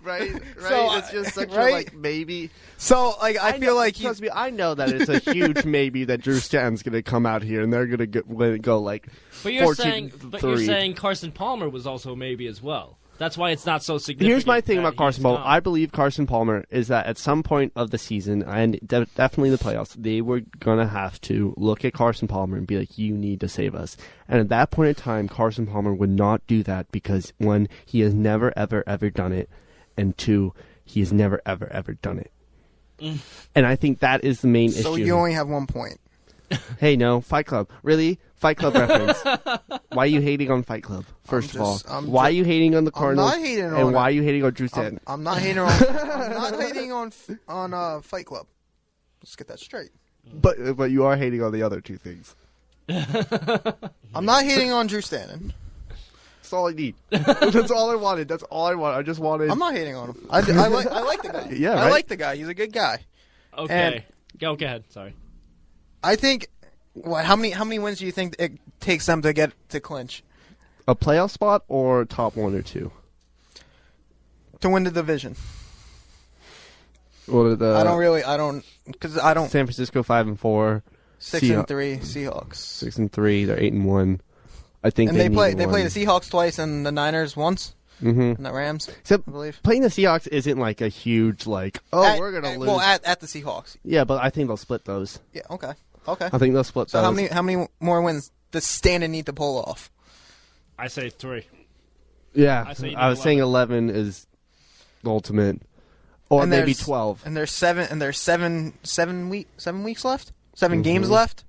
right. So, it's just such right? a like maybe. So I feel like trust me, I know that it's a huge maybe that Drew Stanton's going to come out here and they're going to go like. But you're 14-3. you're saying Carson Palmer was also maybe as well. That's why it's not so significant. Here's my thing about Carson Palmer. gone. I believe Carson Palmer is that at some point of the season, and definitely the playoffs, they were going to have to look at Carson Palmer and be like, you need to save us. And at that point in time, Carson Palmer would not do that because, 1, he has never, ever, ever done it, and 2, he has never, ever, ever done it. And I think that is the main issue. so you only have 1 point. Hey, no, Fight Club. Really? Fight Club reference. Why are you hating on Fight Club, first of all? Why are you hating on the Cardinals? I'm not hating on and why it. are you hating on Drew Stanton? I'm not hating on Fight Club. Let's get that straight. But you are hating on the other 2 things. I'm not hating on Drew Stanton. That's all I need. That's all I wanted. That's all I want. I just wanted. I'm not hating on him. I like the guy. Yeah, I right? like the guy. He's a good guy. Okay. Go ahead. Sorry. I think. How many wins do you think it takes them to get to clinch? A playoff spot or top 1 or 2? To win the division. Or the I don't San Francisco 5-4, 6-3 Seahawks. 6-3. They're 8-1. I think And they play the one. Seahawks twice and the Niners once. Mm-hmm. And the Rams, Except I believe. playing the Seahawks isn't like a huge we're gonna lose. Well, at the Seahawks. Yeah, but I think they'll split those. Yeah. Okay. I think they'll split So those. how many more wins does Stanton need to pull off? I say 3. Yeah, I was saying 11 is the ultimate, or And maybe there's- 12. And there's seven weeks left. 7 games left.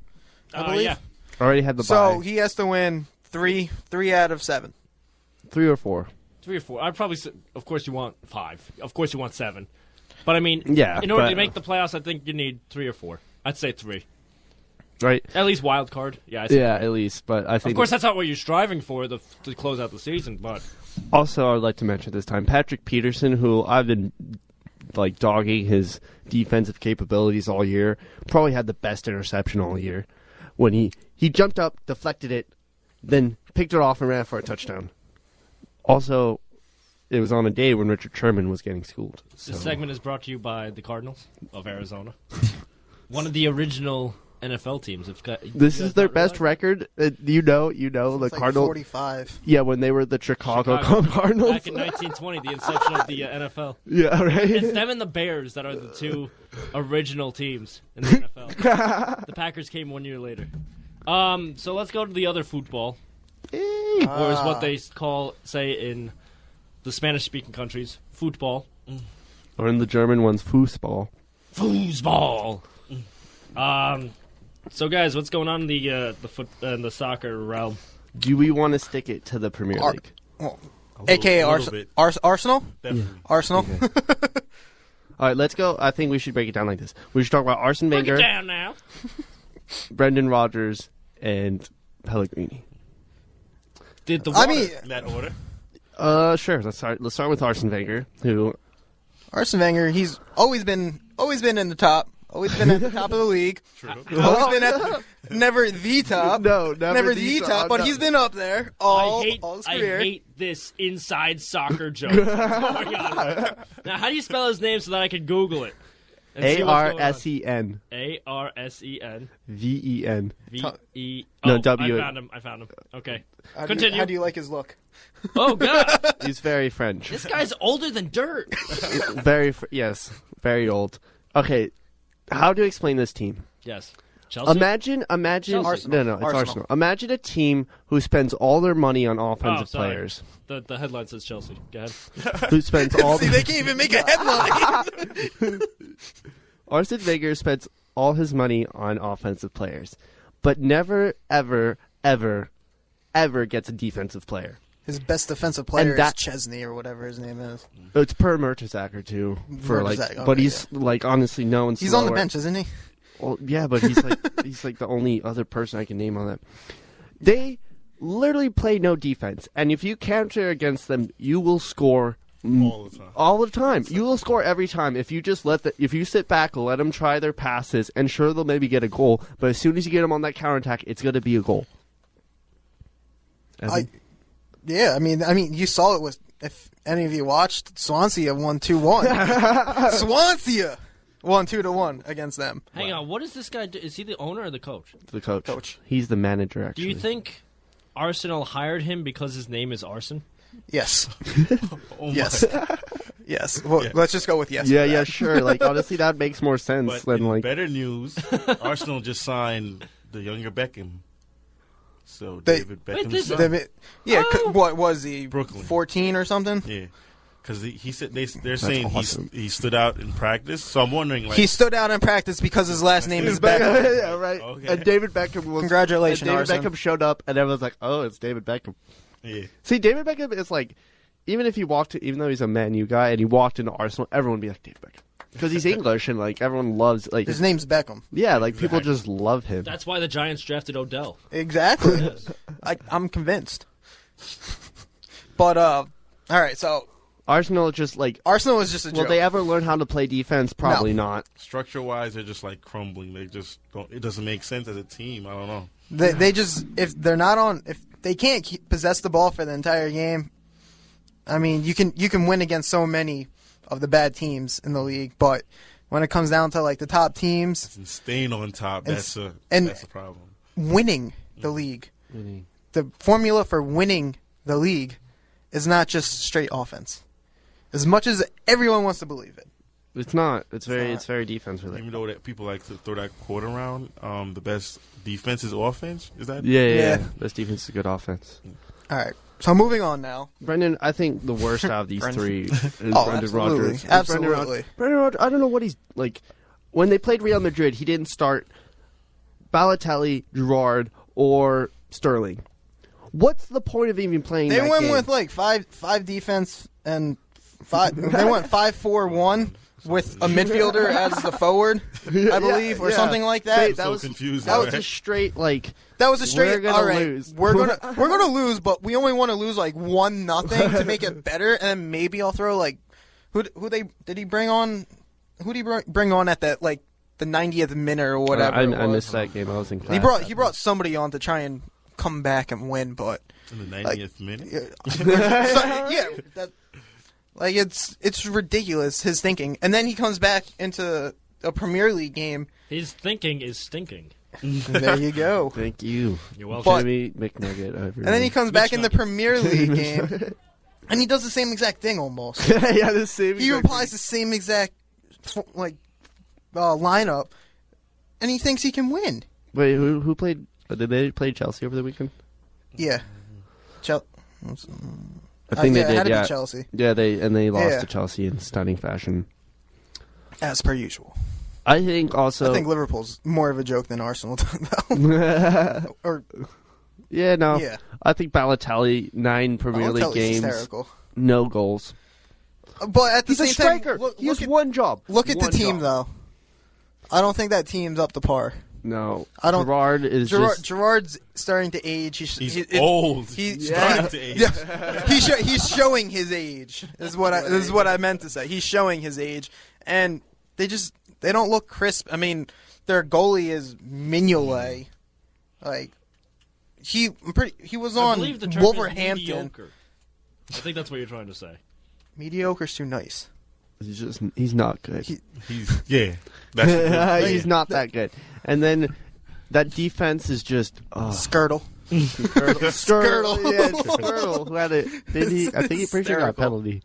I believe. Yeah. Already had the So bye. he has to win three out of 7. 3 or 4. 3 or 4. I'd probably say, of course, you want 5. Of course, you want 7. But I mean, Yeah, in order but- to make the playoffs, I think you need 3 or 4. I'd say 3. Right? At least wild card. Yeah. I'd say Yeah, 3. at least. But I think Of course, that's not what you're striving for to close out the season. But also I would like to mention this time Patrick Peterson, who I've been like dogging his defensive capabilities all year, probably had the best interception all year when he jumped up, deflected it, then picked it off and ran for a touchdown. Also, it was on a day when Richard Sherman was getting schooled. So. this segment is brought to you by the Cardinals of Arizona, one of the original NFL teams. This is their best record. You know, the It's like Cardinals. 45. Yeah, when they were the Chicago Cardinals. Back in 1920, the inception of the NFL. Yeah, right. It's them and the Bears that are the 2 original teams in the NFL. The Packers came 1 year later. So let's go to the other football, or is what they say in the Spanish-speaking countries, football. Or in the German ones, Fußball. Foosball. So guys, what's going on in the soccer realm? Do we want to stick it to the Premier League? Well, AKA Arsenal? Definitely. Arsenal? All right, let's go. I think we should break it down like this. We should talk about Arsene Break it Wenger, down now. Brendan Rodgers, and Pellegrini. Did the I water- mean, In that order. Sure. Let's start with Arsene Wenger, who Arsene Wenger, he's always been in the top. Always been at the top of the league. True. Always been at never the top. No, never the top, but no. he's been up there all his I career. hate this inside soccer joke. That's going on. Now, how do you spell his name so that I can Google it? and see what's going on. Arsen. Arsen. Ven. V-E... No, Oh, W. I found him. Okay. How Continue. do you like his look? Oh, God. He's very French. This guy's older than dirt. Yes, very old. Okay, how to explain this team? Yes. Chelsea? Imagine. Chelsea. No, it's Arsenal. Imagine a team who spends all their money on offensive sorry. players. The headline says Chelsea. Go ahead. Who spends all? See, they can't even make a headline. Arsene Wenger spends all his money on offensive players, but never, ever, ever, ever gets a defensive player. His best defensive player And that- is Chesney or whatever his name is. It's per Mertesacker too, Mertesacker, but okay, he's like honestly no one's. He's on the bench, isn't he? Well, yeah, but he's like the only other person I can name on that. They literally play no defense, and if you counter against them, you will score All the time. all the time. You will score every time if you just if you sit back, let them try their passes, and sure they'll maybe get a goal. But as soon as you get them on that counterattack, it's going to be a goal. Yeah, I mean, you saw it with. If any of you watched, Swansea won 2-1. Swansea won 2-1 against them. Hang on. What does this guy do? Is he the owner or the coach? The coach. Coach. He's the manager. Actually, Do you think Arsenal hired him because his name is Arson? Yes. Oh my. Yes. Yes. Well, Yeah. let's just go with yes. Yeah, for yeah, that. sure. Like honestly, that makes more sense But than in like. better news, Arsenal just signed the younger Beckham. So They- David Wait, Beckham's this- son. Yeah. Oh. What was he? Brooklyn. 14 or something? Yeah, because he said they're saying awesome. he stood out in practice. So I'm wondering, like, He stood out in practice because his last name is Beckham. Yeah, right. Okay. And David Beckham was. Congratulations, and David Arsene. Beckham showed up, and everyone's like, "Oh, it's David Beckham." yeah, See, David Beckham is like, even if he walked, even though he's a Man U guy and he walked into Arsenal, everyone would be like David Beckham because he's English and like everyone loves like. His name's Beckham. Yeah, like people Exactly. just love him. That's why the Giants drafted Odell. Exactly. I'm convinced. But all right. So Arsenal just like. Arsenal is just a Will joke. they ever learn how to play defense? Probably not. structure wise, they're just like crumbling. They just don't. It doesn't make sense as a team. I don't know. They just if they're not on if they can't possess the ball for the entire game. I mean, you can win against so many of the bad teams in the league, but when it comes down to like the top teams, And staying on top, And that's a problem. winning the league, the formula for winning the league is not just straight offense. As much as everyone wants to believe it. It's not. It's not. very defense related. Even though that people like to throw that quote around, the best defense is offense. Is that? Yeah. Yeah. Best defense is good offense. All right. So moving on now. Brendan, I think the worst out of these three is Oh, Brendan absolutely. Rodgers. Absolutely. Brendan Rodgers, I don't know what he's like. When they played Real Madrid, he didn't start Balotelli, Gerrard, or Sterling. What's the point of even playing They that went game? with like five defense and five. They went 5-4-1 with a midfielder as the forward, I believe, or yeah. something like that. Wait, So that was confusing. That was right? a straight like. That was a straight. We're gonna all right, lose. we're gonna lose, but we only want to lose like 1-0 to make it better, and then maybe I'll throw like who did he bring on? Who did he bring on at that like the 90th minute or whatever? I it was? missed that game. I was in class. He brought somebody on to try and come back and win, but In the 90th minute. like it's ridiculous his thinking, and then he comes back into a Premier League game. His thinking is stinking. There you go. Thank you. You're welcome. But- Jimmy McNugget. And then he comes back in the Premier League game, and he does the same exact thing almost. yeah, the same. He applies the same exact lineup, and he thinks he can win. Wait, who played? Did they play Chelsea over the weekend? Yeah, I think yeah, they it had did. to Yeah, be Chelsea, they lost Yeah. to Chelsea in stunning fashion. as per usual. I think also. I think Liverpool's more of a joke than Arsenal, though. Or yeah, no. Yeah. I think Balotelli 9 Premier League Balotelli's games, hysterical. no goals. But at the He's a same striker. time, He has one job. look at the One team job. though. I don't think that team's up to par. No, I don't- Gerrard is just. Gerard's starting to age. He's old. He's starting to age. Yeah, he's showing his age. Is what I meant to say. He's showing his age, and they don't look crisp. I mean, their goalie is Mignolet. Like he was I on believe the term Wolverhampton. is mediocre. I think that's what you're trying to say. Mediocre's too nice. he's not good. That's He's not that good. And then that defense is just Skirtle. Skirtle. Yeah, Skirtle. Who had it? Did he? I think he pretty sure got a Hysterical. penalty.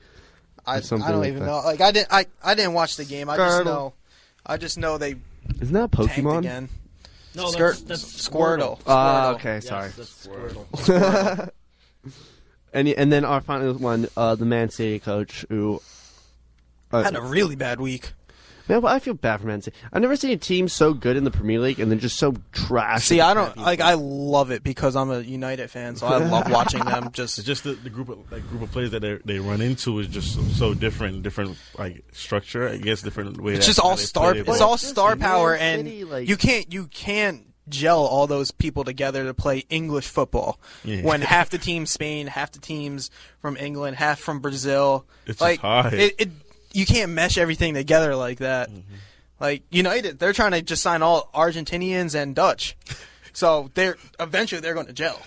I something don't like even that. know. Like I didn't watch the game. I just know they Isn't that a tanked Pokemon? again. No, that's Squirtle. Squirtle. Okay, Yes, sorry. that's Squirtle. And then our final one, the Man City coach who Had a really bad week. man, but I feel bad for Man City. I've never seen a team so good in the Premier League and then just so trash. See, in the I don't Champions like. League. I love it because I'm a United fan, so I love watching them. It's just the group of players that they run into is just so different like structure. I guess different way. It's just all star. play, It's but- all star Man power, City, and like- you can't gel all those people together to play English football. Yeah. When half the team's Spain, half the team's from England, half from Brazil. It's like just hard. you can't mesh everything together like that. Mm-hmm. Like United, they're trying to just sign all Argentinians and Dutch, so eventually they're going to gel.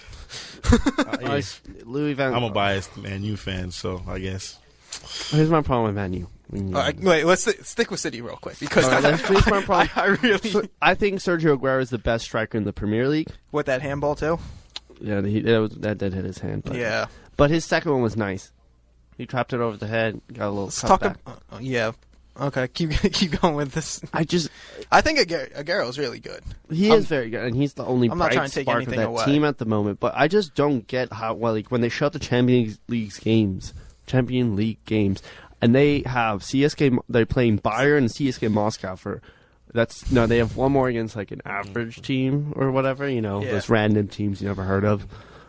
Yeah. Louis Van. I'm a biased Man U fan, so I guess. Here's my problem with Man U. All right, wait, let's stick with City real quick because All right, here's my problem. I really I think Sergio Aguero is the best striker in the Premier League. with that handball too. Yeah, that did hit his hand. But, Yeah. but his second one was nice. He trapped it over the head, got a little Let's cut talk back. yeah. Okay, keep going with this. I think Aguero's really good. he is very good, and he's the only I'm not bright trying to take spark of anything that away. team at the moment. But I just don't get how when they shut the Champions League games, and they have CSK. They're playing Bayern and CSK Moscow they have one more against like an average team or whatever. Yeah. Those random teams you never heard of,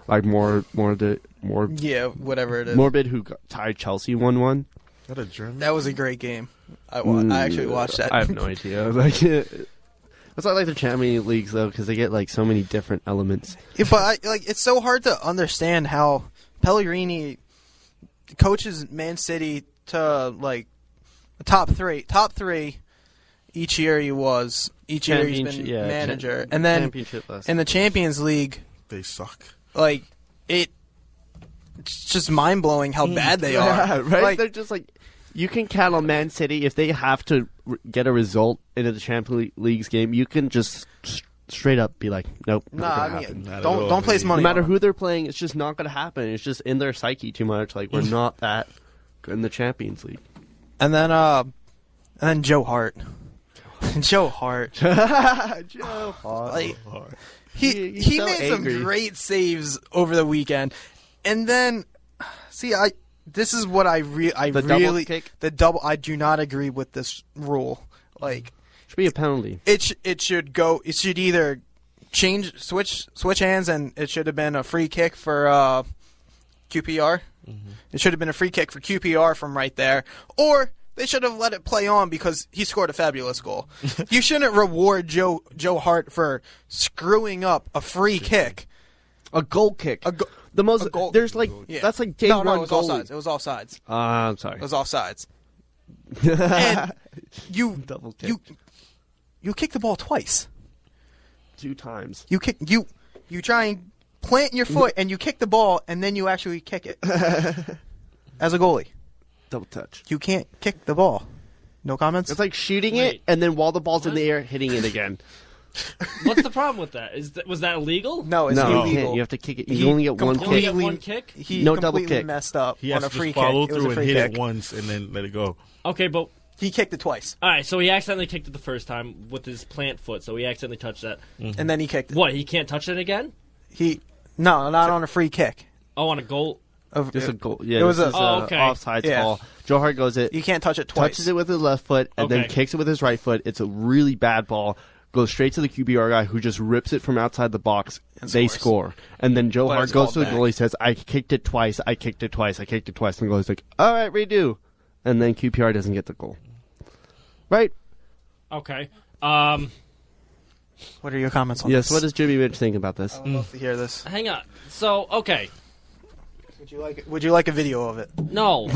like more Yeah, whatever it is. Morbid who tied Chelsea 1-1. Is that a German? That was a great game. I actually watched that. I have no idea. Like, it's not like the Champions Leagues though, because they get like so many different elements. Yeah, but it's so hard to understand how Pellegrini coaches Man City to like top three each year. He's been manager, and then Championship last in the Champions League, They suck. like it's just mind blowing how bad they are. Yeah, right? Like, They're just like, you can count on Man City if they have to get a result into the Champions League's game. You can just straight up be like, nope, not gonna happen. Not at all. don't place money. No matter on who they're playing, it's just not going to happen. It's just in their psyche too much. Like, we're not that good in the Champions League. them. And then Joe Hart. Joe Hart. Joe Like, Hard. he He's so made angry. some great saves over the weekend, and then this is what I double really kick? the double. I do not agree with this rule. Like Should be a penalty. it should go. It should either switch hands, and it should have been a free kick for QPR. It should have been a free kick for QPR from right there, or they should have let it play on because he scored a fabulous goal. You shouldn't reward Joe Hart for screwing up a free kick. A goal kick. A goal. There's like, Yeah. that's like day no, one it was goal. offsides. It was offsides. I'm sorry. It was offsides. And you Double kick. you kick the ball twice. 2 times. You try and plant your foot and you kick the ball and then you actually kick it. As a goalie, Double touch. you can't kick the ball. No comments? It's like shooting Wait. it, and then while the ball's in What? the air, hitting it again. What's the problem with that? Was that illegal? No, it's No, you illegal. can't. You have to kick it. You only get one You only kick. get one kick? He No double completely kick. messed up He on has a to free just follow kick. It was through a and free hit kick. it once and then let it go. Okay, but He kicked it twice, all right. So he accidentally kicked it the first time with his plant foot. So he accidentally touched that. and then he kicked it. What? He can't touch it again? No, not on a free kick. Oh, on a goal. Just a goal. Yeah, It was this a- is Oh, okay. offside Yeah. call. Joe Hart goes it, You can't touch it twice. touches it with his left foot, and then Okay. kicks it with his right foot. It's a really bad ball. Goes straight to the QBR guy who just rips it from outside the box. And They scores. score. And then Joe But Hart it's goes called to the back. goalie, says, I kicked it twice, I kicked it twice, I kicked it twice. And the goalie's like, all right, redo. And then QPR doesn't get the goal. Right? Okay. What are your comments on Yes, this? what does Jimmy Mitch think about this? I would love to hear this. Hang on. So, okay. Would you like a video of it? No.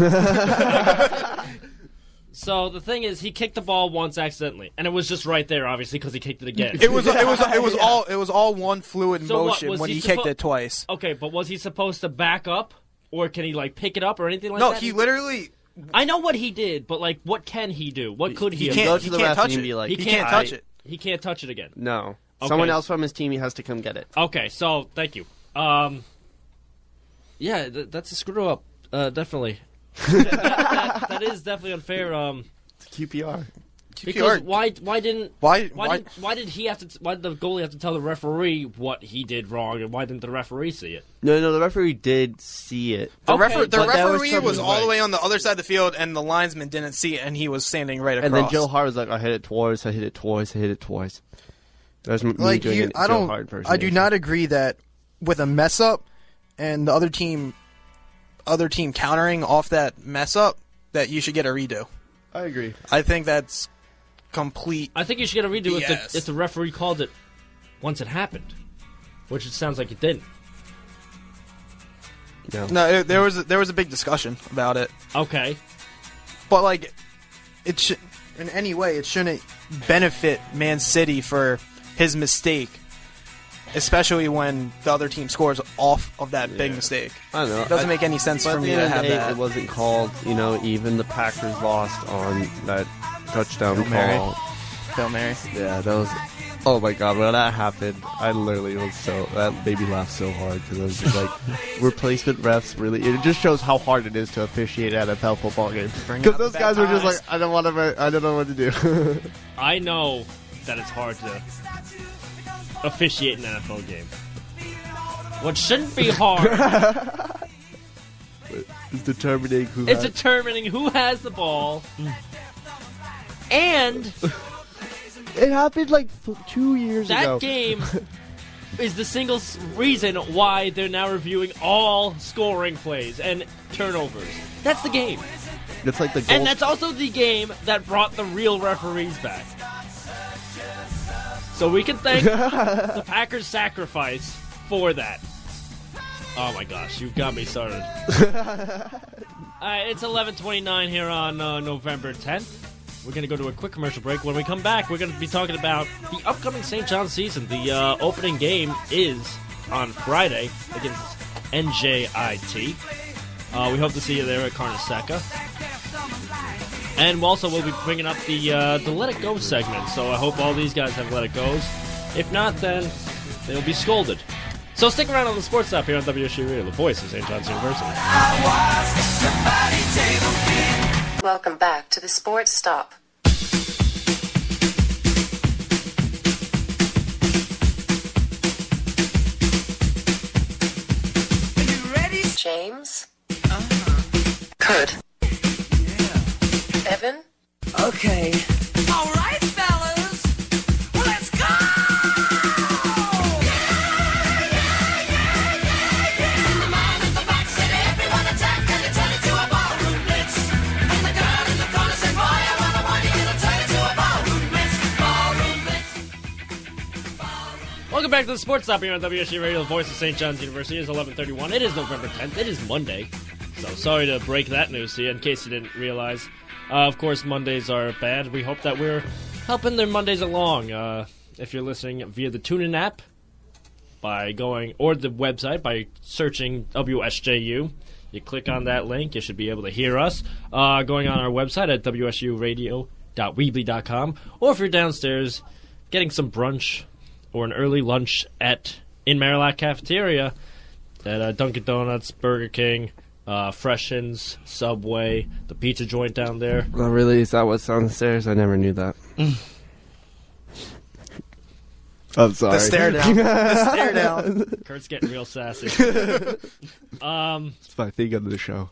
So the thing is, he kicked the ball once accidentally, and it was just right there, obviously, because he kicked it again. It was all one fluid So what, motion was when he he kicked suppo- it twice. Okay, but was he supposed to back up, or can he like pick it up or anything like No, that? he literally I know what he did, but like, what can he do? What could he You have can't done? go to the he can't ref touch and it. be like, He can't touch it. He can't touch it again. No. Okay. Someone else from his team, he has to come get it. Okay, so thank you. Yeah, that's a screw up. Definitely. that is definitely unfair. It's QPR. Because why did the goalie have to tell the referee what he did wrong, and why didn't the referee see it? No, the referee did see it. The Okay, referee but that was was from- all the way on the other side of the field, and the linesman didn't see it, and he was standing right across. And then Joe Hart was like, I hit it twice. That was me doing an Joe Hart impersonation. I do not agree that with a mess up and the other team countering off that mess up, that you should get a redo. I agree. I think that's complete. I think you should get a redo Yes. if the referee called it once it happened, which it sounds like it didn't. No, there was a big discussion about it, Okay. but like, it should in any way it shouldn't benefit Man City for his mistake, especially when the other team scores off of that big mistake. I don't know. It doesn't make any sense But for at me the to end of have the day, that. it wasn't called. Even the Packers lost on that touchdown Hail Mary. call. Hail Mary. Yeah, that was. Oh my god, when that happened, I literally that made me laugh so hard because I was just like, replacement refs really. It just shows how hard it is to officiate an NFL football game. Bring Because out those the guys were just baptized. like, I don't know what to do. I know that it's hard to officiate an NFL game. What shouldn't be hard It's determining who. is determining who has the ball, and It happened like 2 years ago. that game is the single reason why they're now reviewing all scoring plays and turnovers. That's the game. It's like the goal. And that's also the game that brought the real referees back. So we can thank the Packers' sacrifice for that. Oh my gosh, you got me started. It's 11:29 here on November 10th. We're going to go to a quick commercial break. When we come back, we're going to be talking about the upcoming St. John's season. The opening game is on Friday against NJIT. We hope to see you there at Carnesecca. And also, we'll be bringing up the Let It Go segment. So I hope all these guys have Let It Go's. If not, then they'll be scolded. So stick around on the SportsStop here on WSJU Radio, the voice of St. John's University. Welcome back to the Sports Stop. James? Kurt? Evan? Okay. All right, fellas. Well, let's go! In the mind of the box, and everyone attack, and they turn it to a ballroom blitz. And the girl in the corner said, boy, I wanna want you to turn it to a ballroom blitz. Ballroom blitz. Welcome back to the Sports Stop here on WSJU Radio, the voice of St. John's University. It is 11:31. It is November 10th. It is Monday. So sorry to break that news to you in case you didn't realize. Of course, Mondays are bad. We hope that we're helping their Mondays along. If you're listening via the TuneIn app, by going, or the website, by searching WSJU, you click on that link, you should be able to hear us. Going on our website at wsuradio.weebly.com, or if you're downstairs getting some brunch or an early lunch in Marillac Cafeteria at Dunkin' Donuts, Burger King, Freshens, Subway, the pizza joint down there. Oh, really? Is that what's downstairs? I never knew that. I'm sorry. The stare down. The stare down. Kurt's getting real sassy. It's my thing on the show.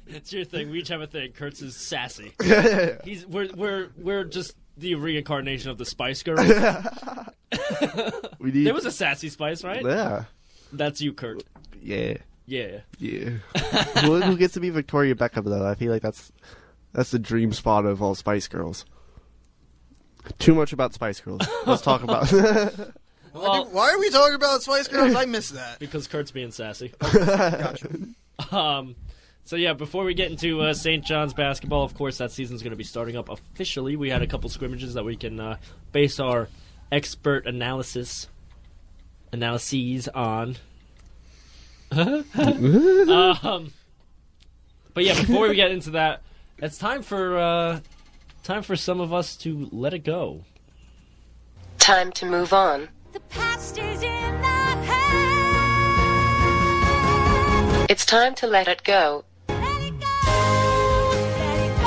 It's your thing. We each have a thing. Kurt's is sassy. We're just the reincarnation of the Spice Girls. There was a sassy Spice, right? Yeah. That's you, Kurt. Yeah. Yeah. Yeah. Who gets to be Victoria Beckham, though? I feel like that's the dream spot of all Spice Girls. Too much about Spice Girls. Let's talk about Well, Why are we talking about Spice Girls? I missed that. because Kurt's being sassy. Gotcha. So yeah, before we get into St. John's basketball, of course, that season's going to be starting up officially. We had a couple scrimmages that we can base our expert analyses on. But yeah, before we get into that, it's time for some of us to let it go. Time to move on. The past is in the past. It's time to let it go. Let it go. Let it go.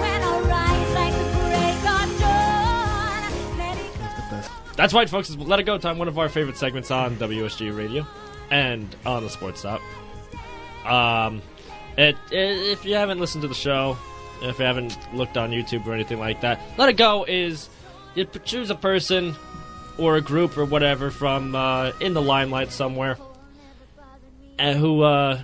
When I rise like the break of dawn. Let it go. That's right, folks. It's Let It Go time, one of our favorite segments on WSJU Radio and on the SportsStop. If you haven't listened to the show, if you haven't looked on YouTube or anything like that, Let It Go is you choose a person or a group or whatever from in the limelight somewhere and who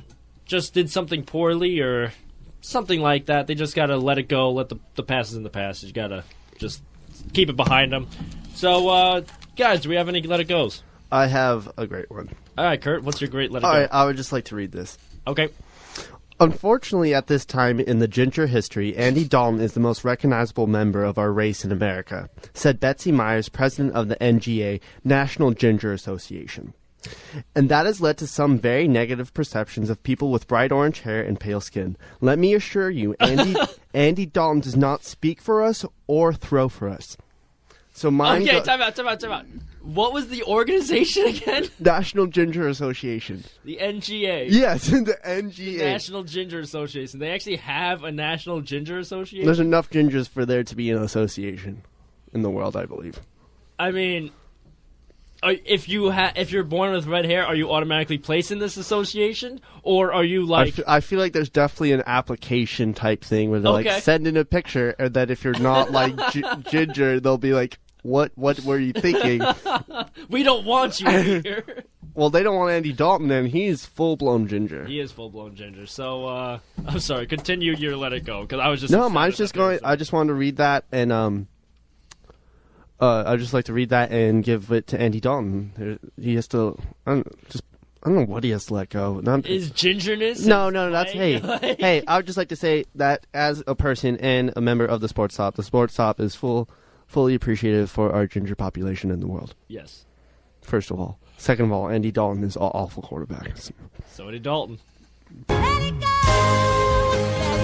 just did something poorly or something like that. They just gotta let it go, let the past is in the past. You gotta just keep it behind them. So, guys, do we have any Let It Goes? I have a great one. All right, Kurt, what's your great Let It All Go? right, I would just like to read this. Okay. Unfortunately, at this time in the ginger history, Andy Dalton is the most recognizable member of our race in America, said Betsy Myers, president of the NGA, National Ginger Association. And that has led to some very negative perceptions of people with bright orange hair and pale skin. Let me assure you, Andy Dalton does not speak for us or throw for us. So Okay, time out. What was the organization again? National Ginger Association. The NGA. Yes, the NGA. National Ginger Association. They actually have a National Ginger Association? There's enough gingers for there to be an association in the world, I believe. I mean, if you're born with red hair, are you automatically placed in this association? Or are you like... I feel like there's definitely an application type thing where they're Okay. like, send in a picture, and that if you're not like ginger, they'll be like, what were you thinking? We don't want you here. Well, they don't want Andy Dalton, and he's full-blown ginger. He is full-blown ginger. So, I'm sorry. Continue your Let It Go, because I was just... No, excited mine's just about going... I just wanted to read that, and I'd just like to read that and give it to Andy Dalton. He has to... I don't know what he has to let go. Is gingerness... No, that's... Hey, Like- hey, I would just like to say that as a person and a member of the SportsStop is fully appreciative for our ginger population in the world. Yes. First of all. Second of all, Andy Dalton is an awful quarterback. So did Dalton. Let it go. Let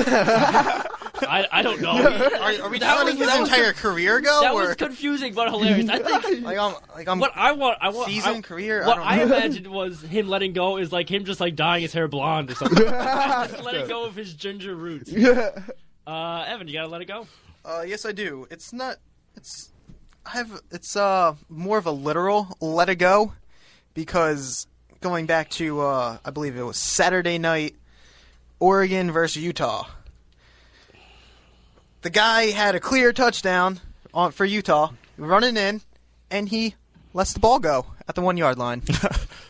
it go. I don't know. Are we telling his entire career ago? That or was confusing but hilarious. I think... I'm What I want, season career. What I I don't know. imagined was him letting go is like him just like dyeing his hair blonde or something. Just letting go of his ginger roots. Evan, you gotta let it go. Yes, I do. It's more of a literal let it go, because going back to I believe it was Saturday night, Oregon versus Utah. The guy had a clear touchdown for Utah, running in, and he lets the ball go at the 1 yard line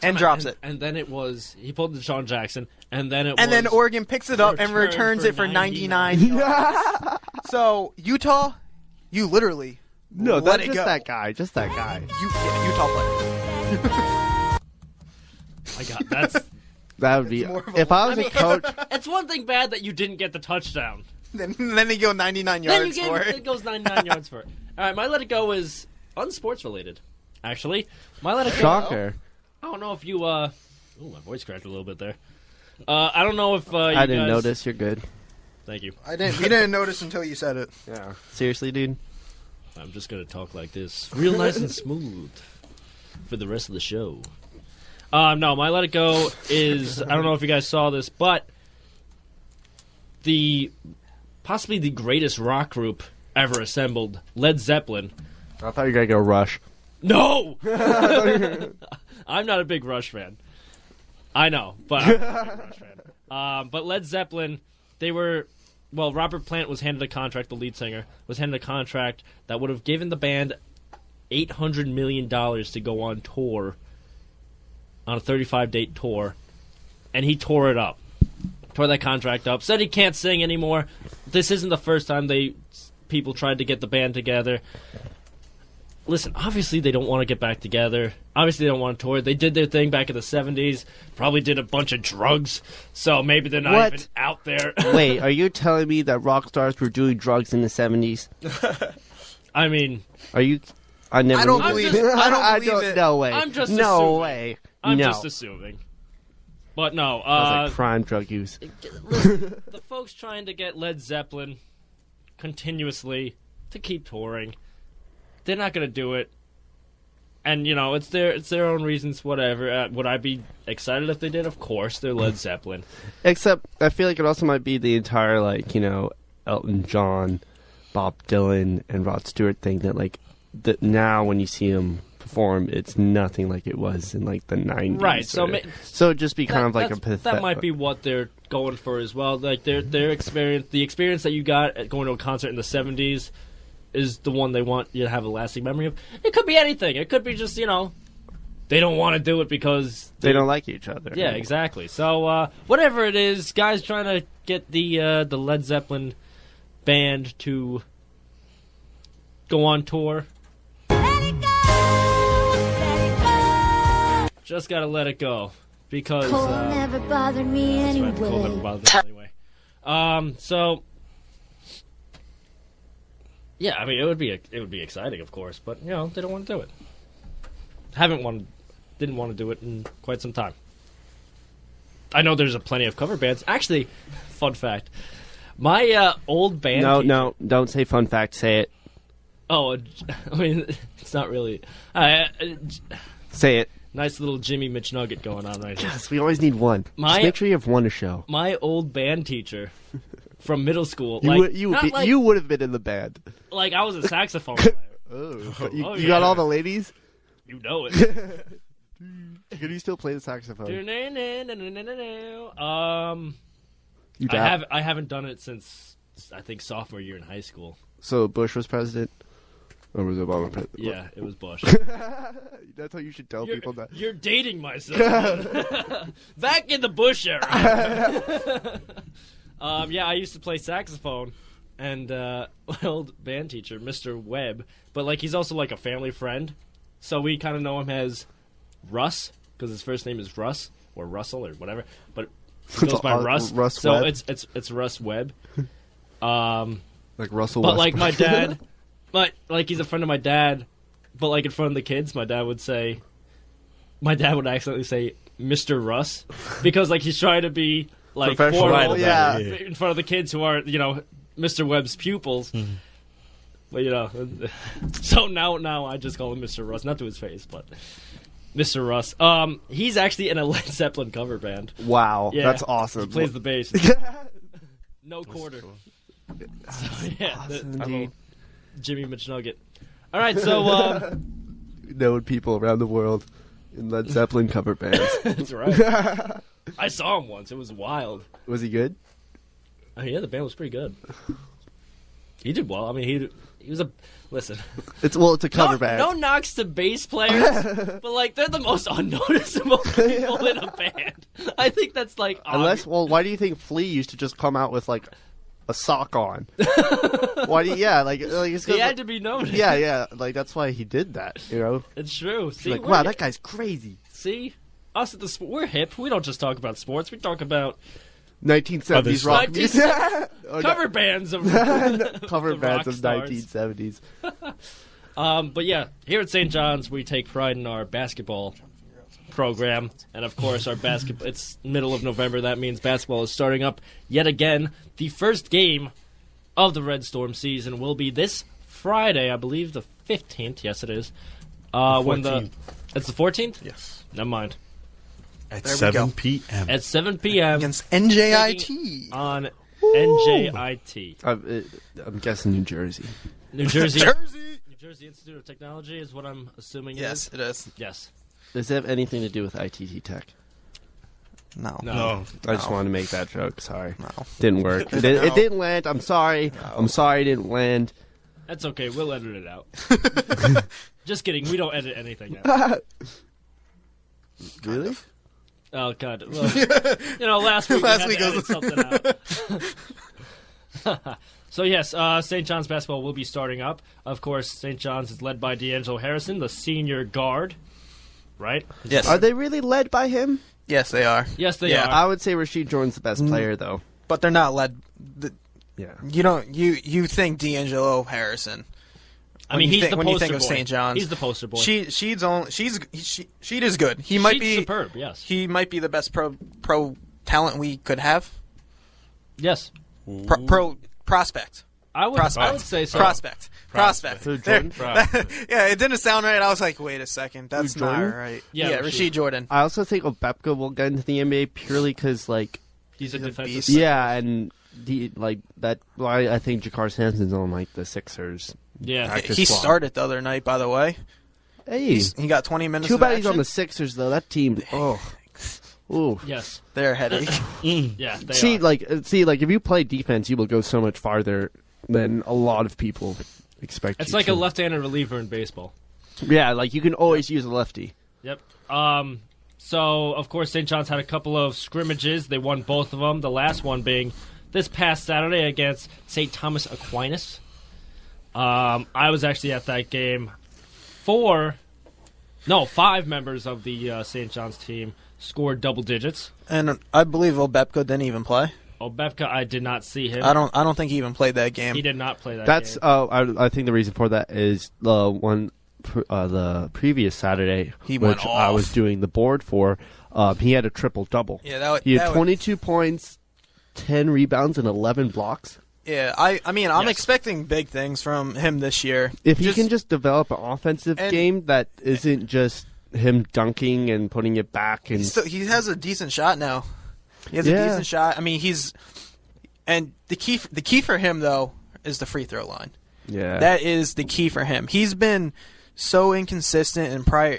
and drops it. And then it was he pulled the Deshaun Jackson, and then Then Oregon picks it up and returns it for 99 yards. So Utah, you literally No, let that's it just go. that guy. Just that guy. Utah player. I got that's. That would be... more of a- If I was a coach... It's one thing bad that you didn't get the touchdown. Then they go 99 Then yards you for it it. goes 99 yards for it. All right, my let it go is unsports related. Actually, my let it go. Shocker. I don't know if you. Ooh, my voice cracked a little bit there. I don't know if I didn't guys... notice. You're good. Thank you. We didn't notice until you said it. Yeah. Seriously, dude? I'm just gonna talk like this, real nice and smooth, for the rest of the show. No, my let it go is I don't know if you guys saw this, but possibly the greatest rock group ever assembled, Led Zeppelin. I thought you were going to go Rush. No! I'm not a big Rush fan. I know, but I'm not a big Rush fan. But Led Zeppelin, Robert Plant was handed a contract, the lead singer, was handed a contract that would have given the band $800 million to go on tour, on a 35-date tour, and he tore it up. Tore that contract up. Said he can't sing anymore. This isn't the first time people tried to get the band together. Listen, obviously they don't want to get back together. Obviously they don't want to tour. They did their thing back in the 70s. Probably did a bunch of drugs. So maybe they're not What? even out there. Wait, are you telling me that rock stars were doing drugs in the 70s? I mean, Are you... I never... I don't I'm believe just- it. I don't believe it. No way. I'm just no assuming. way. I'm no. just assuming. But no, That was like prime drug use. listen, the folks trying to get Led Zeppelin continuously to keep touring, they're not going to do it. And you know, it's their own reasons. Whatever. Would I be excited if they did? Of course, they're Led Zeppelin. Except, I feel like it also might be the entire, like, you know, Elton John, Bob Dylan, and Rod Stewart thing that, like, that now when you see them perform, it's nothing like it was in, like, the 90s. Right. So it'd just be kind of like a pathetic... That might be what they're going for as well. Like their experience, the experience that you got at going to a concert in the 70s, is the one they want you to have a lasting memory of. It could be anything. It could be just, you know, they don't want to do it because they don't like each other. Yeah, exactly. So whatever it is, guys trying to get the Led Zeppelin band to go on tour. Let it go, let it go. Just gotta let it go because Cold never bothered me that's right, anyway. the cold never bothered me anyway. So yeah, I mean it would be exciting, of course, but you know they don't want to do it. Didn't want to do it in quite some time. I know there's plenty of cover bands. Actually, fun fact, my old band. No, don't say fun fact. Say it. Oh, I mean it's not really. Say it. Nice little Jimmy Mitch Nugget going on right here. Yes, we always need one. Just make sure you have one to show. My old band teacher from middle school, You would have been in the band. like I was a saxophone player. You got all the ladies? You know it. Can you still play the saxophone? You I haven't done it since I think sophomore year in high school. So Bush was president? Or was Obama president? Yeah, it was Bush. That's how you should tell people that. You're dating myself. Back in the Bush era. Yeah, I used to play saxophone, and my old band teacher, Mr. Webb, but like he's also like a family friend, so we kind of know him as Russ because his first name is Russ or Russell or whatever, but he goes by Russ. Russ so Webb? it's Russ Webb. Like Russell But Westbrook. like my dad, but like he's a friend of my dad, but like in front of the kids, my dad would accidentally say Mr. Russ because like he's trying to be like Professional, formal yeah. in front of the kids who are, you know, Mr. Webb's pupils. Mm-hmm. But you know, so now I just call him Mr. Russ, not to his face, but Mr. Russ. He's actually in a Led Zeppelin cover band. Wow, Yeah, that's awesome. He plays the bass. No quarter. So, yeah, Indeed. Jimmy McNugget. All right, so Knowing people around the world in Led Zeppelin cover bands. that's right. I saw him once. It was wild. Was he good? Oh, yeah, the band was pretty good. He did well. I mean, he was a listen. It's a cover band. No knocks to bass players, but like they're the most unnoticeable people in a band. I think that's like Why do you think Flea used to just come out with like a sock on? Why do you, it's he had to be noticed. Yeah, like that's why he did that, you know? It's true. See, Like, wow, that guy's crazy. See, us at the we're hip. We don't just talk about sports. We talk about 1970s rock music. cover bands of Cover the bands rock of stars. 1970s. But yeah, here at St. John's, we take pride in our basketball program, and of course, our basketball. It's middle of November. That means basketball is starting up yet again. The first game of the Red Storm season will be this Friday, I believe, the 15th. Yes, it is. It's the 14th. Yes. Never mind. At There we 7 go. p.m. At 7 p.m. Against NJIT. on NJIT. I'm guessing New Jersey. New Jersey. Jersey. New Jersey Institute of Technology is what I'm assuming Yes, it it is. is. Yes. Does it have anything to do with ITT Tech? No. No. I just wanted to make that joke. Sorry. No. Didn't work. It didn't land. I'm sorry. I'm sorry it didn't land. That's okay. We'll edit it out. Just kidding. We don't edit anything out. Really? Oh, God. Well, you know, last week Last we week had to was- edit something out. So, yes, St. John's basketball will be starting up. Of course, St. John's is led by D'Angelo Harrison, the senior guard. Right? Yes. Are they really led by him? Yes, they are. Yes, they Yeah. are. I would say Rasheed Jordan's the best player, though. But they're not led. Yeah. You think D'Angelo Harrison? I mean, he's the when you poster think of boy. St. John's. He's the poster boy. Sheed is good. He might be superb. Yes. He might be the best pro talent we could have. Yes. Pro prospect. I would say so. Prospect. Who, There. Jordan? Yeah, it didn't sound right. I was like, wait a second, that's not Jordan? right. Yeah, Rasheed Jordan. I also think Obepka will get into the NBA purely because, like, He's a defensive. beast. yeah, and that. Why I think Jakar Sampson's on like the Sixers. Yeah. Practice He squad. started the other night, by the way. Hey, He got 20 minutes. too of bad he's on action. the Sixers though. That team. Oh, ooh. Yes. They're a headache. Yeah. They See, are. like, if you play defense, you will go so much farther than a lot of people expect. It's you like to. a left-handed reliever in baseball. Yeah, like you can always use a lefty. Yep. So, of course, St. John's had a couple of scrimmages. They won both of them, the last one being this past Saturday against St. Thomas Aquinas. I was actually at that game. 5 members of the St. John's team scored double digits. And I believe Obepka didn't even play. Obepka, I did not see him. I don't think he even played that game. He did not play that That's. game. I think the reason for that is the previous Saturday, He went which I off. was doing the board for. He had a triple double. Yeah, He had 22 points, 10 rebounds, and 11 blocks. Yeah, I mean, I'm Yes. expecting big things from him this year. If he can just develop an offensive And- game that isn't just him dunking and putting it back, and He has a decent shot now. He has a Yeah. decent shot. I mean, and the key for him though is the free throw line. yeah, That is the key for him. He's been so inconsistent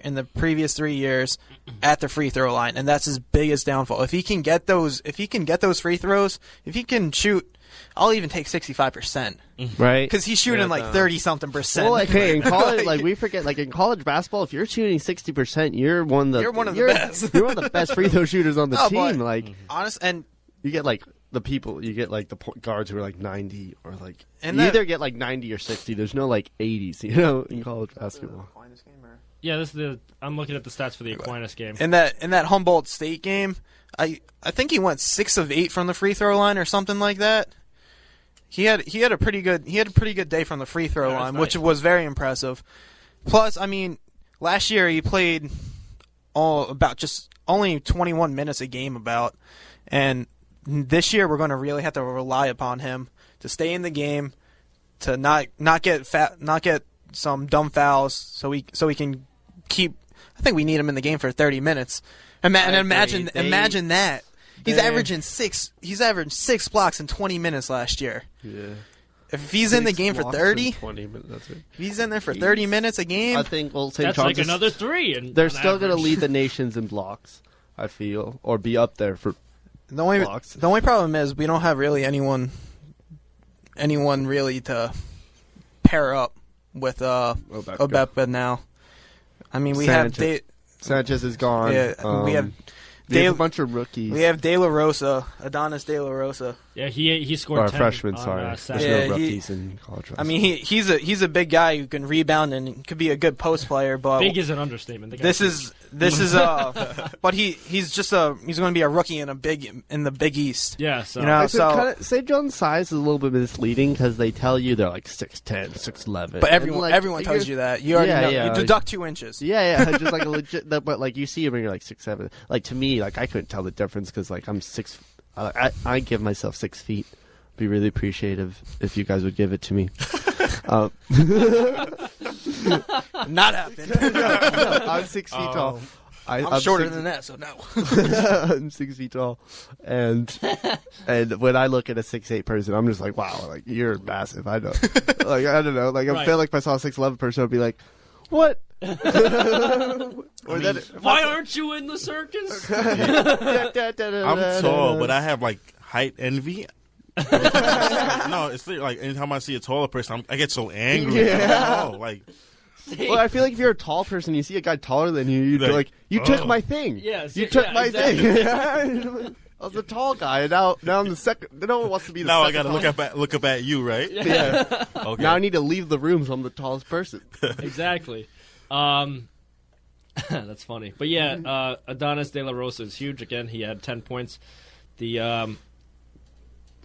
in the previous 3 years at the free throw line, and that's his biggest downfall. If he can get those free throws, if he can shoot, I'll even take 65% right. because he's shooting like 30-something%. Well, like, hey, in college, like we forget, like in college basketball, if you're shooting 60%, you're one of the best. You're one of the best free throw shooters on the No, team. but- Like honest, and you get like the guards who are like 90 or like And you that- either get like 90 or 60. There's no like 80s, you know, in college basketball. Yeah, I'm looking at the stats for the Aquinas game. in that Humboldt State game, I think he went 6 of 8 from the free throw line or something like that. He had a pretty good day from the free throw Yeah, line, that's which nice. was very impressive. Plus, I mean, last year he played only 21 minutes a game and this year we're going to really have to rely upon him to stay in the game, to not get some dumb fouls, so we can keep. I think we need him in the game for 30 minutes. Imagine that. He's averaging 6 blocks in 20 minutes last year. Yeah. If he's in the game for 30, 20 minutes. That's it. if he's in there for 30 minutes a game, I think St. That's John's like another 3. And they're on still going to average. lead the nations in blocks. I feel, or be up there for the only blocks. problem is we don't have really anyone really to pair up with Obepka now. I mean, we Sanchez. Sanchez is gone. Yeah, we have they have a bunch of rookies. De La Rosa, Adonis De La Rosa. Yeah, he scored or 10 freshmen. on, Sorry, Saturday. there's Yeah, no he- rookies in college. I mean, he's a big guy who can rebound and could be a good post player, but Big is an understatement. The this guy's is but he's going to be a rookie in the Big East. Yeah, so You know, so St. John's size is a little bit misleading because they tell you they're like 6'10", 6'11". but And, like, everyone tells you that. You already Yeah, know. yeah. You deduct 2 inches. Yeah, just like a legit. But like you see him and you're like 6'7". Like to me, like I couldn't tell the difference because like I'm 6. I give myself 6 feet. Be really appreciative if you guys would give it to me. Not happening. No, I'm 6 feet tall. I'm shorter than that, so no. I'm 6 feet tall, and when I look at a 6'8" person, I'm just like, wow, like you're massive. I know, like I don't know, like I Right. feel like if I saw a 6'11" person, I'd be like, what? Or then why aren't you in the circus? I'm tall, but I have like height envy. No, it's like anytime I see a taller person, I get so angry. Yeah. Oh, like Well, I feel like if you're a tall person, you see a guy taller than you, you'd be like, you took oh. my thing. Yes, you yeah, took my exactly. thing. I was a tall guy, and now I'm the second. No one wants to be the now I second. gotta look up at you, right? Yeah. Okay. Now I need to leave the room, so I'm the tallest person. Exactly. That's funny. But yeah, Adonis De La Rosa is huge. Again, he had 10 points. The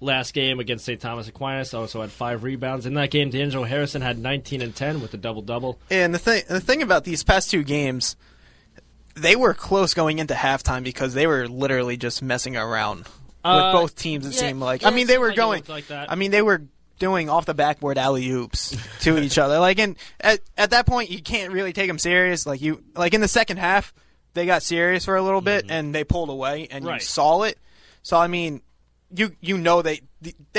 last game against St. Thomas Aquinas. Also had 5 rebounds. In that game, D'Angelo Harrison had 19 and 10 with a double-double. And the thing about these past 2 games, they were close going into halftime because they were literally just messing around with both teams. It seemed like. yeah, I mean, they it were seemed like it going. looked like that. I mean, they were doing off the backboard alley oops to each other. Like, and at that point, you can't really take them serious. Like in the second half, they got serious for a little bit and they pulled away, and you Right. saw it. So I mean, you know they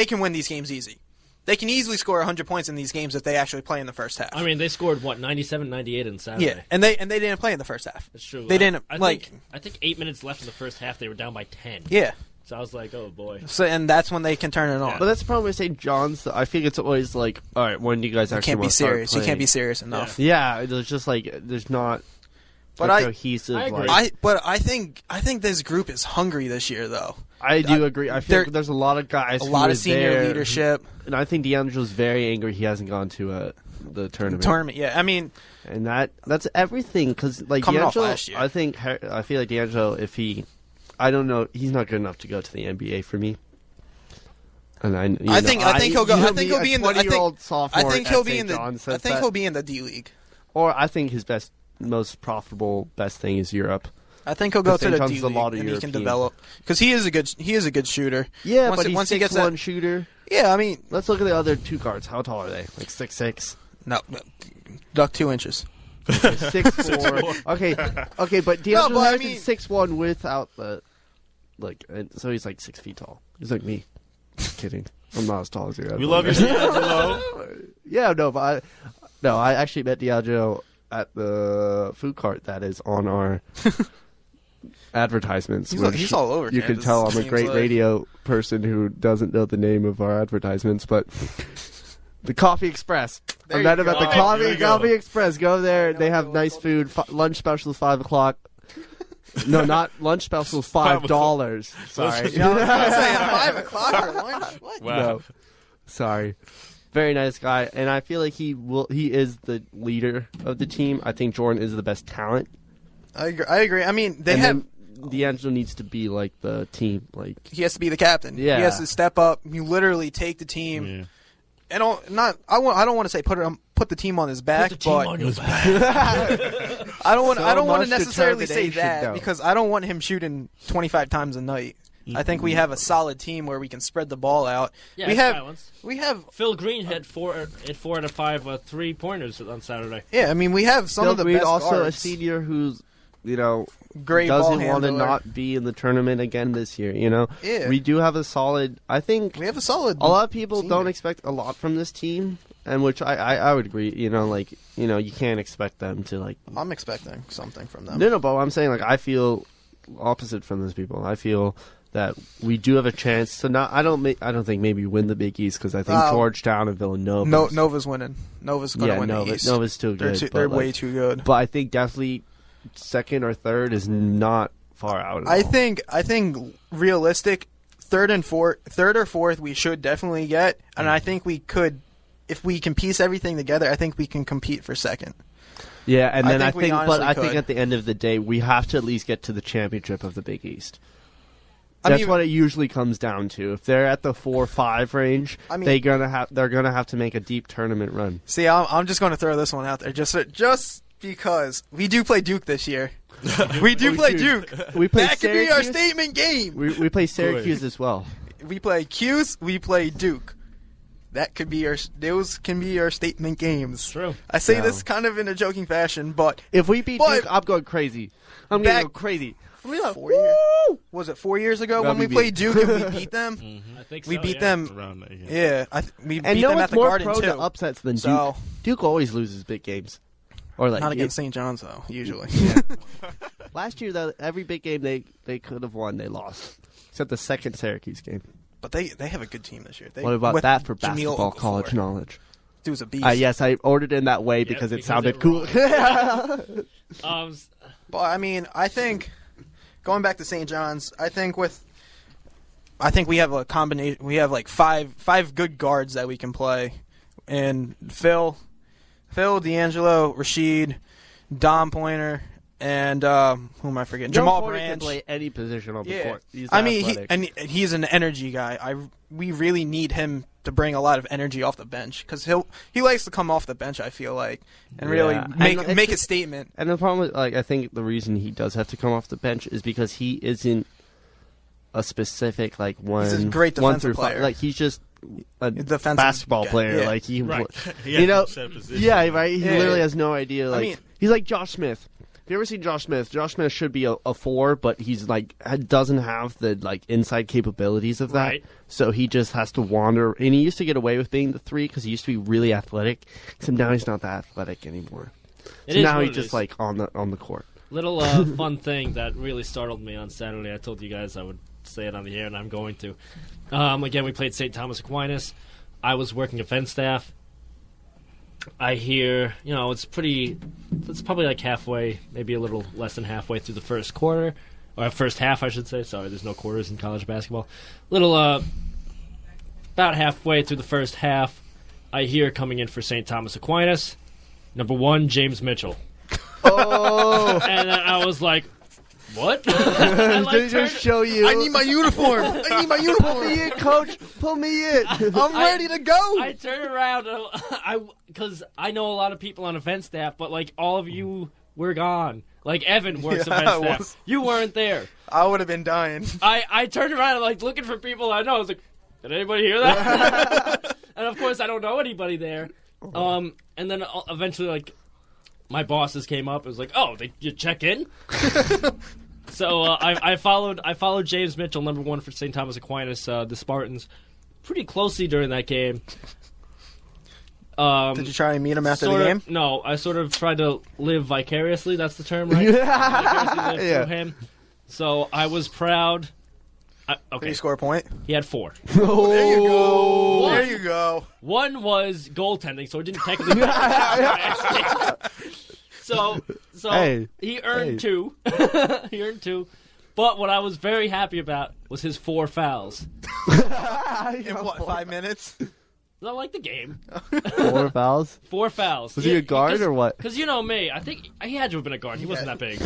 can win these games easy. They can easily score 100 points in these games if they actually play in the first half. I mean, they scored, 97, 98 in Saturday. yeah, and they didn't play in the first half. That's true. They didn't I like. think 8 minutes left in the first half, they were down by 10. Yeah. So I was like, oh, boy. So and that's when they can turn it on. But that's the problem with St. John's. I think it's always like, all right, when do you guys You actually can't be want to start serious. You can't playing? be serious enough. Yeah, there's just like there's not But a cohesive. I agree. like, I think this group is hungry this year though. I do agree. I feel there- like there's a lot of guys, A who lot are of senior there, leadership. and I think D'Angelo's very angry he hasn't gone to the tournament. Yeah, I mean, And that's everything because like Coming off D'Angelo, last year. I feel like D'Angelo, if he, I don't know, he's not good enough to go to the NBA for me. And I think he'll go. I think he'll be in the. I 20-year-old think, sophomore. I think at he'll be St. in the. John's I says think that. he'll be in the D League. Or I think his most profitable, best thing is Europe. I think he'll go But to St. the John's D is a League lot of and he can European. develop because he is a good shooter. Yeah, Once but it- he's once he 6'1" gets that- shooter. Yeah, I mean, Let's look at the other 2 guards. How tall are they? Like 6'6"? no, duck 2 inches. 6'4". Okay, but D'Angelo but I Harrison's 6'1" without the and so he's like 6 feet tall. He's like me. Kidding. I'm not as tall as you. We love you, D'Angelo. Yeah, no, but I actually met D'Angelo at the food cart that is on our advertisements. He's all over You can campus, tell I'm a seems great like. radio person who doesn't know the name of our advertisements, but the Coffee Express. I There met you him at the go. There you go. Coffee Express. Go there. They have nice food. Lunch specials 5 o'clock. No, not lunch specials. $5. Sorry. Yeah, I was gonna say, at 5 o'clock for lunch. What? Wow. No. Sorry. Very nice guy, and I feel like he is the leader of the team. I think Jordan is the best talent. I agree. I mean, they And have. then D'Angelo needs to be like the team. Like He has to be the captain. Yeah. He has to step up. You literally take the team. Yeah. And I don't want to say put the team on his back, but I don't want much to necessarily say determination, that though. because I don't want him shooting 25 times a night. I think we have a solid team where we can spread the ball out. Yeah, we it's have balanced. we have Phil Green had 4 out of 5 3-pointers on Saturday. yeah. I mean, we have some Phil of the Green, best also guards. a senior who's Great ball doesn't want to handler. not be in the tournament again this year. Yeah. We do have a solid. I think We have a solid. a lot of people senior. don't expect a lot from this team, and which I would agree. You can't expect them to like. I'm expecting something from them. No, but I'm saying I feel opposite from those people. I feel that we do have a chance to not. I don't think maybe win the Big East because I think Georgetown and Villanova. Nova's winning. Nova's going to win the East. Nova's too good. They're but, way too good. But I think definitely second or third is not far out. At I all. think realistic third or fourth we should definitely get, and I think we could if we can piece everything together. I think we can compete for second. Yeah, and then I think we think, but honestly I think could. at the end of the day, we have to at least get to the championship of the Big East. I That's mean- what it usually comes down to. If they're at the 4-5 range, I mean- they're gonna have to make a deep tournament run. See, I'm just going to throw this one out there just because we do play Duke this year. We do play Duke. We play That could be our Syracuse. statement game. We play Syracuse as well. We play Q's. We play Duke. That could be those can be our statement games. True. I say No. this kind of in a joking fashion, but If we beat But- Duke, I'm going crazy. I'm going to Back- go crazy. 4 years, was it 4 years ago when we WB. played Duke and we beat them? I think We so, beat yeah. them. Around that, Yeah, we And beat no them at one's the more Garden prone too. to upsets than Duke. So- Duke always loses big games. Or like Not against St. John's though, usually. last year, though, every big game they could have won, they lost. Except the second Syracuse game. But they have a good team this year. What about with that for Jameel basketball Okafor. college knowledge? Dude's a beast. Yes, I ordered it in that way because it because sounded it cool. But I mean, I think going back to St. John's, I think we have a combination. We have like five good guards that we can play, and Phil, D'Angelo, Rashid, Dom Pointer, and who am I forgetting? Jamal Porter can Branch. play any position on the Yeah. court. He's I mean, athletic. he's an energy guy. We really need him to bring a lot of energy off the bench because he likes to come off the bench. I feel like and really Yeah. make And it's make a just- statement. And the problem with, I think the reason he does have to come off the bench is because he isn't a specific, one, He's a great one defensive through five. player. Like, he's just a Defensive basketball guy, player. yeah. Like, he, Right. He you has know, no set position. yeah, right? He Yeah. literally has no idea. Like, mean- he's like Josh Smith. If you ever seen Josh Smith? Josh Smith should be a 4, but he's doesn't have the inside capabilities of that. Right. So he just has to wander. And he used to get away with being the 3 because he used to be really athletic. Except now he's not that athletic anymore. It So is now what he's it just is. on the court. Little fun thing that really startled me on Saturday. I told you guys I would say it on the air, and I'm going to. Again, we played St. Thomas Aquinas. I was working event staff. I hear, it's probably like halfway, maybe a little less than halfway through the first quarter, or first half, I should say. Sorry, there's no quarters in college basketball. About halfway through the first half, I hear coming in for St. Thomas Aquinas, number 1, James Mitchell. Oh, And then I was like, what? I, did he just show you? I need my uniform. I need my uniform. me in, coach. Pull me in. I'm ready to go. I turn around, because I know a lot of people on event staff, but all of you were gone. Like Evan works Yeah, I event staff. was. You weren't there. I would have been dying. I turned around and looking for people I know. I was like, did anybody hear that? And of course I don't know anybody there. And then eventually my bosses came up and was like, oh, you check in? So I followed James Mitchell, number 1 for St. Thomas Aquinas, the Spartans, pretty closely during that game. Did you try and meet him after the game? No, I sort of tried to live vicariously. That's the term, right? Vicariously live Yeah. through him. So I was proud. Did Okay, he score a point? he had 4. There you go. What? There you go. One was goaltending, so it didn't technically. So Hey. he earned Hey. 2. He earned 2. But what I was very happy about was his 4 fouls. In what, 5 minutes? I like the game. 4 fouls. 4 fouls. Was he a guard or what? Because you know me, I think he had to have been a guard. He wasn't that big.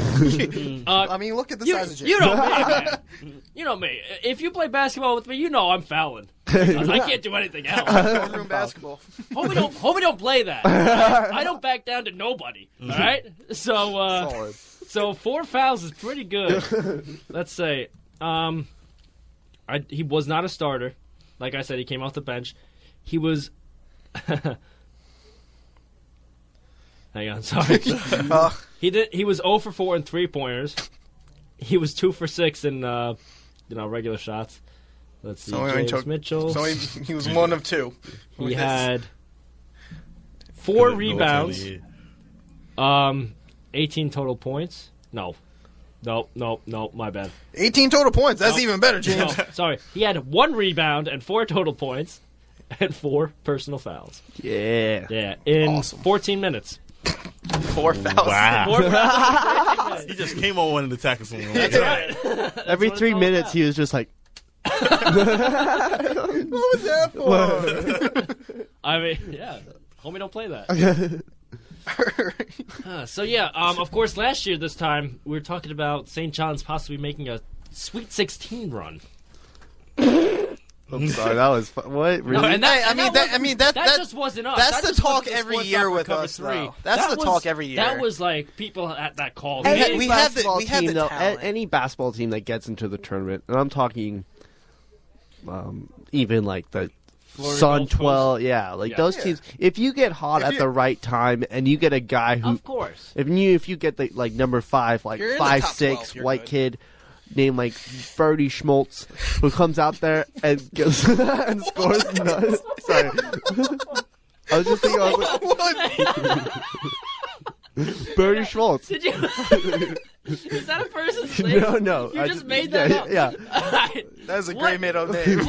I mean, look at the size of James. You know me, man. You know me. If you play basketball with me, you know I'm fouling. I can't do anything else. Room basketball. Homie don't play that. I don't back down to nobody. All right. Solid. So 4 fouls is pretty good. Let's say. He was not a starter. Like I said, he came off the bench. He was. Hang on, sorry. He was 0 for 4 in 3-pointers. He was 2 for 6 in regular shots. Let's see. So he James took- Mitchell. So he was 1 of 2. He had 4 rebounds. 18 total points. No, my bad. 18 total points. That's No. even better, James. No, sorry. He had 1 rebound and 4 total points and 4 personal fouls. Yeah. Yeah, in Awesome. 14 minutes. 4 fouls. Wow. 4 fouls in 14 minutes. He just came on one and attacked someone. That's right. Every what it's 3 all minutes, about. he was just like, What was that for? I mean, yeah. Homie don't play that. So, yeah, of course, last year, this time, we were talking about St. John's possibly making a Sweet 16 run. I'm sorry, that was what? Really? No, and that, Hey, that just wasn't us. that's That the just talk wasn't every Sports year Up with Cover us, 3. though. That's That the was- talk every year. That was like people that called And me. we have the- basketball we have team, the though, talent. any basketball team that gets into the tournament, and I'm talking even like the Florida Sun Gulf Coast. 12, yeah, like Yeah. those Yeah. teams. If you get hot If at you- the right time, and you get a guy who, Of course. if you get the number 5, like You're in the top 5'6" 12, you're white good. kid named Birdie Schmaltz, who comes out there and goes and scores. Sorry, I was just thinking. I was like, Birdie Schmaltz. Did you? Is that a person's name? No. You I just made that up. Yeah. That is a What? great made-up name.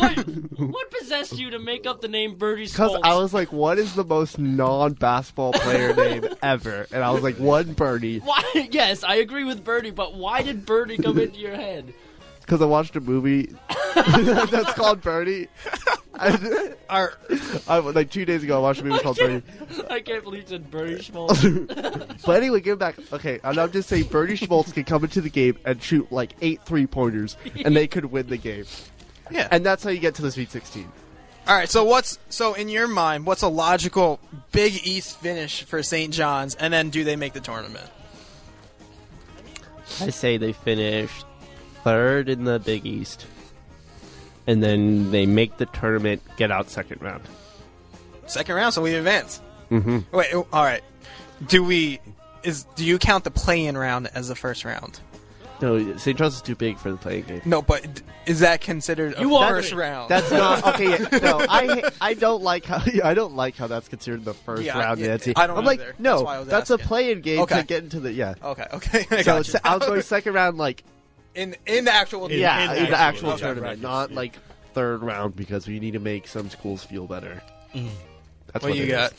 What possessed you to make up the name Birdie Because Schmaltz? I was like, what is the most non-basketball player name ever? And I was like, one Birdie. Why? Yes, I agree with Birdie, but why did Birdie come into your head? Because I watched a movie that's called Birdie. Like 2 days ago, I watched a movie called Bernie. I can't believe you said Bernie Schmaltz. But anyway, getting back. Okay, and I'm just saying Bernie Schmaltz could come into the game and shoot like 8 3-pointers, and they could win the game. Yeah. And that's how you get to the Sweet 16. All right, so in your mind, what's a logical Big East finish for St. John's, and then do they make the tournament? I say they finish 3rd in the Big East, and then they make the tournament, get out second round. Second round, so we advance. Mm-hmm. Wait, all right. Do you count the play-in round as the first round? No, St. John's is too big for the playing game. No, but is that considered a first round? That's not okay. Yeah, no, I don't like how that's considered the first round. Yeah, Nancy. I don't I'm either. like, That's no, why I was that's a asking. play-in game Okay. to get into the Okay. I So got you. I was going second round, like in the actual In in the actual okay, tournament, right. not like 3rd round because we need to make some schools feel better. That's What you it got? is.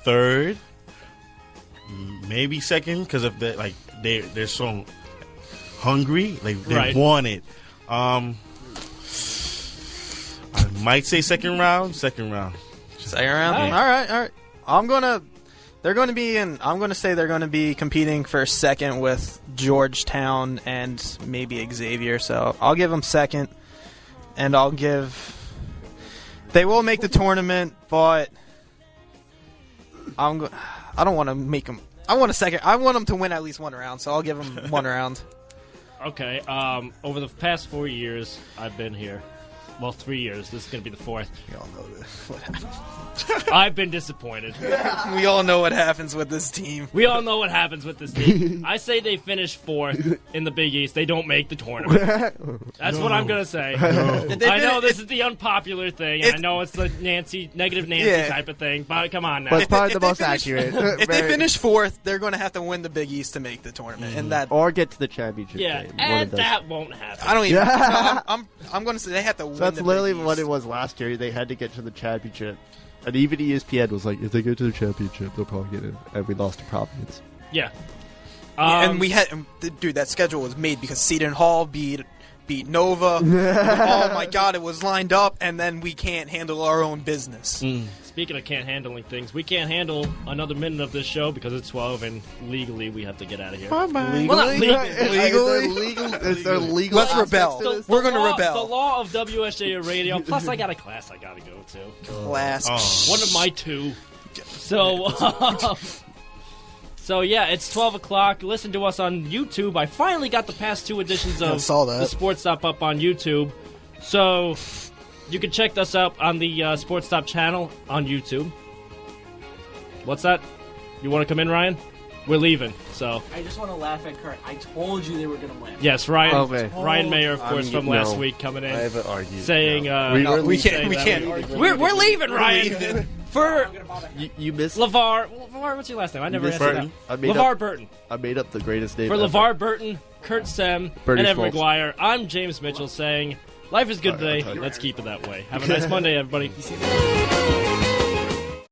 3rd, maybe 2nd, because of the they're so hungry, like they Right. want it. I might say second round. Second round. Alright. All right. I'm gonna say they're gonna be competing for second with Georgetown and maybe Xavier. So I'll give them second, and they will make the tournament, but I don't want to make them. I want them to win at least one round, so I'll give them one round. Okay, over the past 4 years, I've been here. Well, 3 years. This is going to be the 4th. We all know what happens. I've been disappointed. We all know what happens with this team. We all know what happens with this team. I say they finish 4th in the Big East. They don't make the tournament. That's what I'm going to say. I know this is the unpopular thing. I know it's the negative Nancy type of thing, but come on now. But it's probably If the they most finish- accurate. If they finish 4th, they're going to have to win the Big East to make the tournament, and that or get to the championship Yeah, game. One and of those. that won't happen. I don't even. Yeah. No, I'm going to say they have to win. So that's the literally Big what East. it was last year. They had to get to the championship. And even ESPN was like, if they get to the championship, they'll probably get it. And we lost to Providence. Yeah. And we had, dude, that schedule was made because Seton Hall beat Nova. Oh my God, it was lined up, and then we can't handle our own business. Speaking of can't handling things, we can't handle another minute of this show because it's 12, and legally we have to get out of here. Legally? Well, not Is there legal Let's aspects rebel. to this? We're going to The rebel. law of WSJU Radio. Plus, I got a class I got to go to. Class. One of my two. So yeah, it's 12 o'clock. Listen to us on YouTube. I finally got the past 2 editions I of saw that. the SportsStop up on YouTube. So you can check us out on the SportsStop channel on YouTube. What's that? You want to come in, Ryan? We're leaving, so... I just want to laugh at Kurt. I told you they were going to win. Yes, Ryan. Okay. Ryan Mayer, of course, from last no. week, coming in. I haven't argued. Saying, We saying can't that argue. We're leaving, Ryan. For You missed. LeVar, what's your last name? I never asked you that. I made LeVar up- Burton. I made up the greatest name For ever. LeVar Burton, Kurt Sem, Bernie and Evan Schmaltz. McGuire, I'm James Mitchell saying, life is good All right, I'll today. tell you. Let's keep it that way. Have a nice Monday, everybody. Hey,